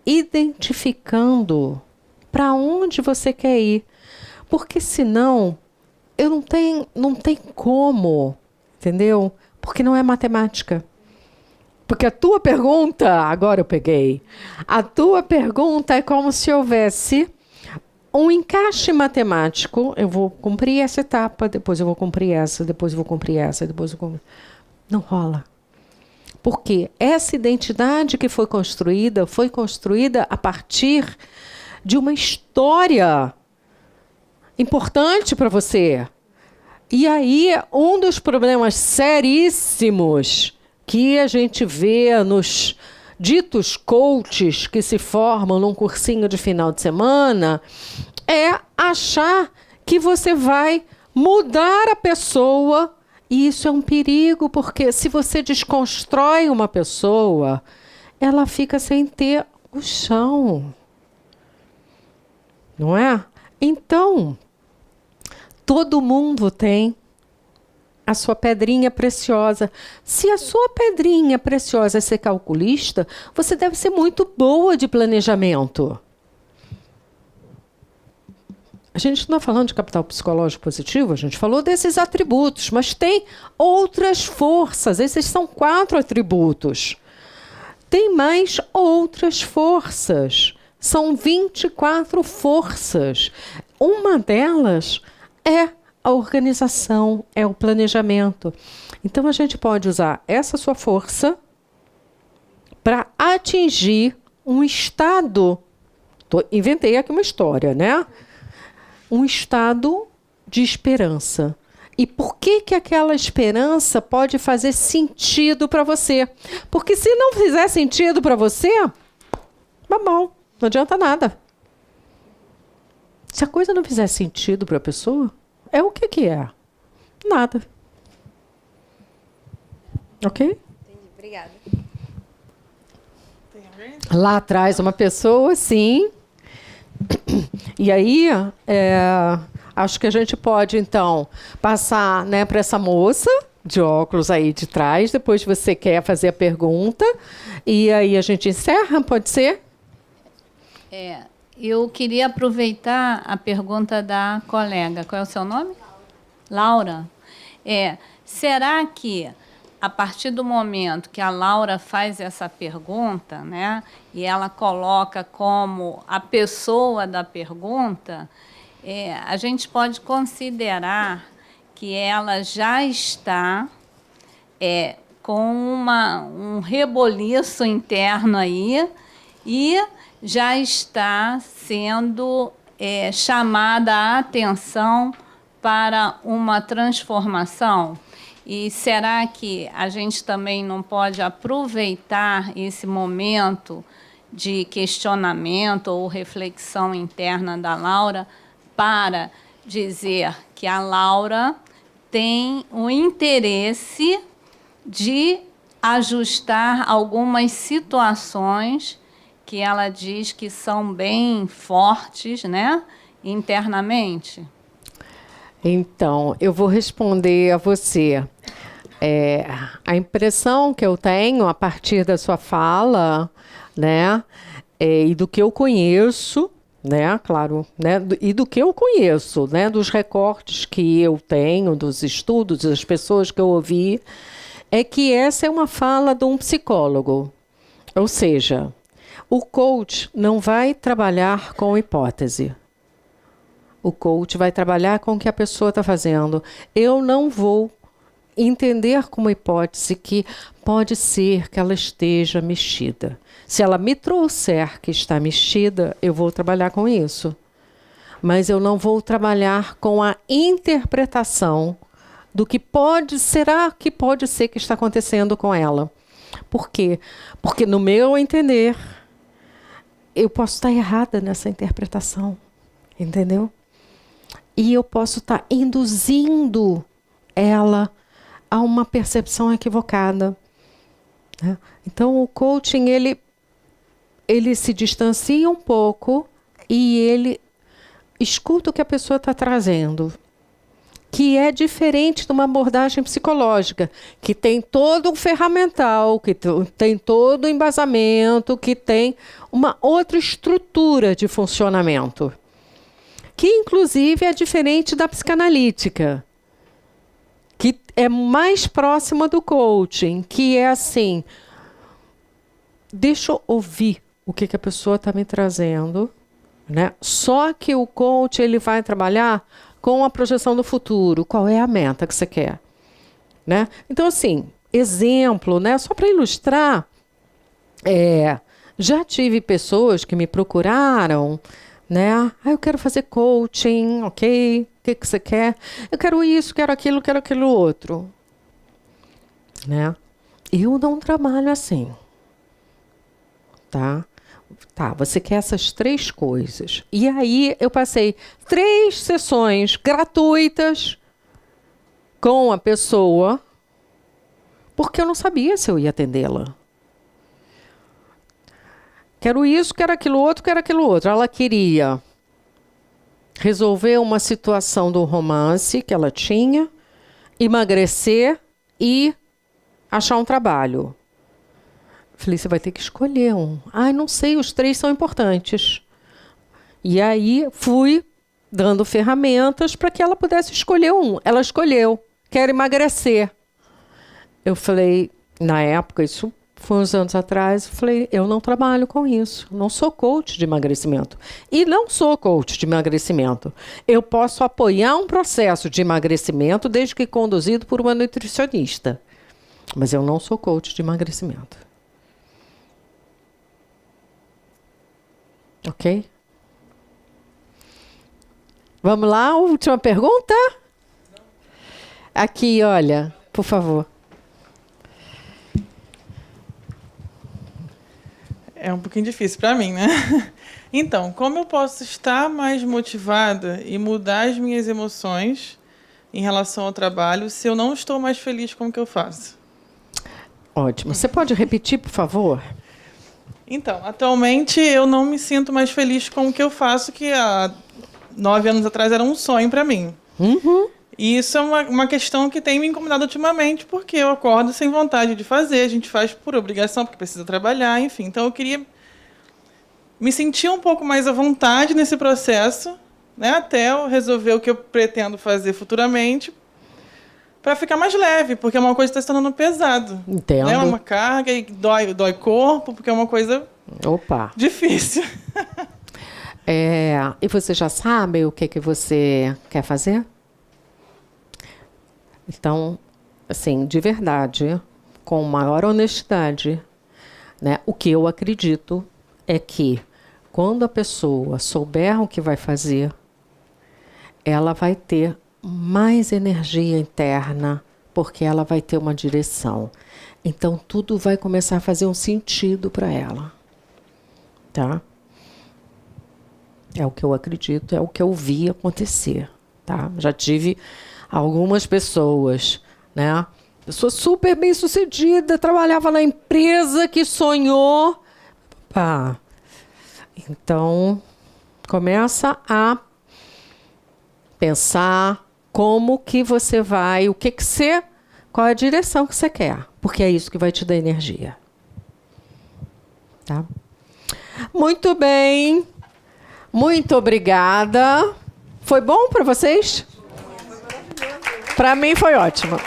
[SPEAKER 1] identificando para onde você quer ir. Porque, senão, não tem como, entendeu? Porque não é matemática. Porque a tua pergunta... Agora eu peguei. A tua pergunta é como se houvesse... um encaixe matemático, eu vou cumprir essa etapa, depois eu vou cumprir essa, depois eu vou cumprir essa, depois eu vou cumprir... Não rola. Porque essa identidade que foi construída a partir de uma história importante para você. E aí, um dos problemas seríssimos que a gente vê nos ditos coaches que se formam num cursinho de final de semana é achar que você vai mudar a pessoa. E isso é um perigo, porque se você desconstrói uma pessoa, ela fica sem ter o chão. Não é? Então, todo mundo tem a sua pedrinha preciosa. Se a sua pedrinha preciosa é ser calculista, você deve ser muito boa de planejamento. A gente não está falando de capital psicológico positivo, a gente falou desses atributos, mas tem outras forças. Esses são 4 atributos. Tem mais outras forças. São 24 forças. Uma delas é a organização, é o planejamento. Então, a gente pode usar essa sua força para atingir um estado... Inventei aqui uma história, né? Um estado de esperança. E por que aquela esperança pode fazer sentido para você? Porque se não fizer sentido para você, tá bom, não adianta nada. Se a coisa não fizer sentido para a pessoa, é o que é? Nada. Ok?
[SPEAKER 6] Entendi. Obrigada.
[SPEAKER 1] Lá atrás, uma pessoa, sim. E aí, acho que a gente pode, então, passar, né, para essa moça de óculos aí de trás. Depois você quer fazer a pergunta. E aí a gente encerra, pode ser?
[SPEAKER 7] Eu queria aproveitar a pergunta da colega. Qual é o seu nome? Laura. Será que, a partir do momento que a Laura faz essa pergunta, né, e ela coloca como a pessoa da pergunta, a gente pode considerar que ela já está com um reboliço interno aí e já está sendo chamada a atenção para uma transformação? E será que a gente também não pode aproveitar esse momento de questionamento ou reflexão interna da Laura para dizer que a Laura tem o interesse de ajustar algumas situações que ela diz que são bem fortes, né, internamente?
[SPEAKER 1] Então, eu vou responder a você. A impressão que eu tenho a partir da sua fala, né, e do que eu conheço, né, claro, né, e do que eu conheço, né, dos recortes que eu tenho, dos estudos, das pessoas que eu ouvi, é que essa é uma fala de um psicólogo. Ou seja, o coach não vai trabalhar com hipótese. O coach vai trabalhar com o que a pessoa está fazendo. Eu não vou entender como hipótese que pode ser que ela esteja mexida. Se ela me trouxer que está mexida, eu vou trabalhar com isso. Mas eu não vou trabalhar com a interpretação do que será que pode ser que está acontecendo com ela. Por quê? Porque, no meu entender, eu posso estar errada nessa interpretação. Entendeu? E eu posso estar induzindo ela a uma percepção equivocada, né? Então, o coaching, ele se distancia um pouco e ele escuta o que a pessoa está trazendo, que é diferente de uma abordagem psicológica, que tem todo um ferramental, que tem todo o embasamento, que tem uma outra estrutura de funcionamento, que inclusive é diferente da psicanalítica, que é mais próxima do coaching, que é assim, deixa eu ouvir o que a pessoa está me trazendo, né? Só que o coach ele vai trabalhar com a projeção do futuro, qual é a meta que você quer, né? Então, assim, exemplo, né? Só para ilustrar, já tive pessoas que me procuraram, né? Eu quero fazer coaching, ok? O que você quer? Eu quero isso, quero aquilo outro, né? Eu não trabalho assim, tá? Tá, você quer essas 3 coisas. E aí eu passei 3 sessões gratuitas com a pessoa, porque eu não sabia se eu ia atendê-la. Quero isso, quero aquilo outro. Ela queria resolver uma situação do romance que ela tinha, emagrecer e achar um trabalho. Falei, você vai ter que escolher um. Não sei, os 3 são importantes. E aí fui dando ferramentas para que ela pudesse escolher um. Ela escolheu, quero emagrecer. Eu falei, na época, isso foi uns anos atrás, eu falei, eu não trabalho com isso. Não sou coach de emagrecimento. E não sou coach de emagrecimento. Eu posso apoiar um processo de emagrecimento desde que conduzido por uma nutricionista. Mas eu não sou coach de emagrecimento. Ok? Vamos lá, última pergunta? Aqui, olha, por favor.
[SPEAKER 8] É um pouquinho difícil para mim, né? Então, como eu posso estar mais motivada e mudar as minhas emoções em relação ao trabalho se eu não estou mais feliz com o que eu faço?
[SPEAKER 1] Ótimo. Você pode repetir, por favor?
[SPEAKER 8] Então, atualmente eu não me sinto mais feliz com o que eu faço, que há 9 anos atrás era um sonho para mim. E isso é uma questão que tem me incomodado ultimamente, porque eu acordo sem vontade de fazer, a gente faz por obrigação, porque precisa trabalhar, enfim. Então, eu queria me sentir um pouco mais à vontade nesse processo, né, até eu resolver o que eu pretendo fazer futuramente, para ficar mais leve, porque é uma coisa que está se tornando pesado.
[SPEAKER 1] Entendo.
[SPEAKER 8] Né? É uma carga e dói corpo, porque é uma coisa difícil.
[SPEAKER 1] E você já sabe o que você quer fazer? Então, assim, de verdade, com maior honestidade, né, o que eu acredito é que quando a pessoa souber o que vai fazer, ela vai ter mais energia interna, porque ela vai ter uma direção. Então, tudo vai começar a fazer um sentido para ela. Tá? É o que eu acredito, é o que eu vi acontecer. Tá? Já tive algumas pessoas, né? Pessoa super bem-sucedida, trabalhava na empresa que sonhou. Pá. Então, começa a pensar como que você vai, qual é a direção que você quer, porque é isso que vai te dar energia. Tá? Muito bem. Muito obrigada. Foi bom para vocês? Para mim foi ótimo.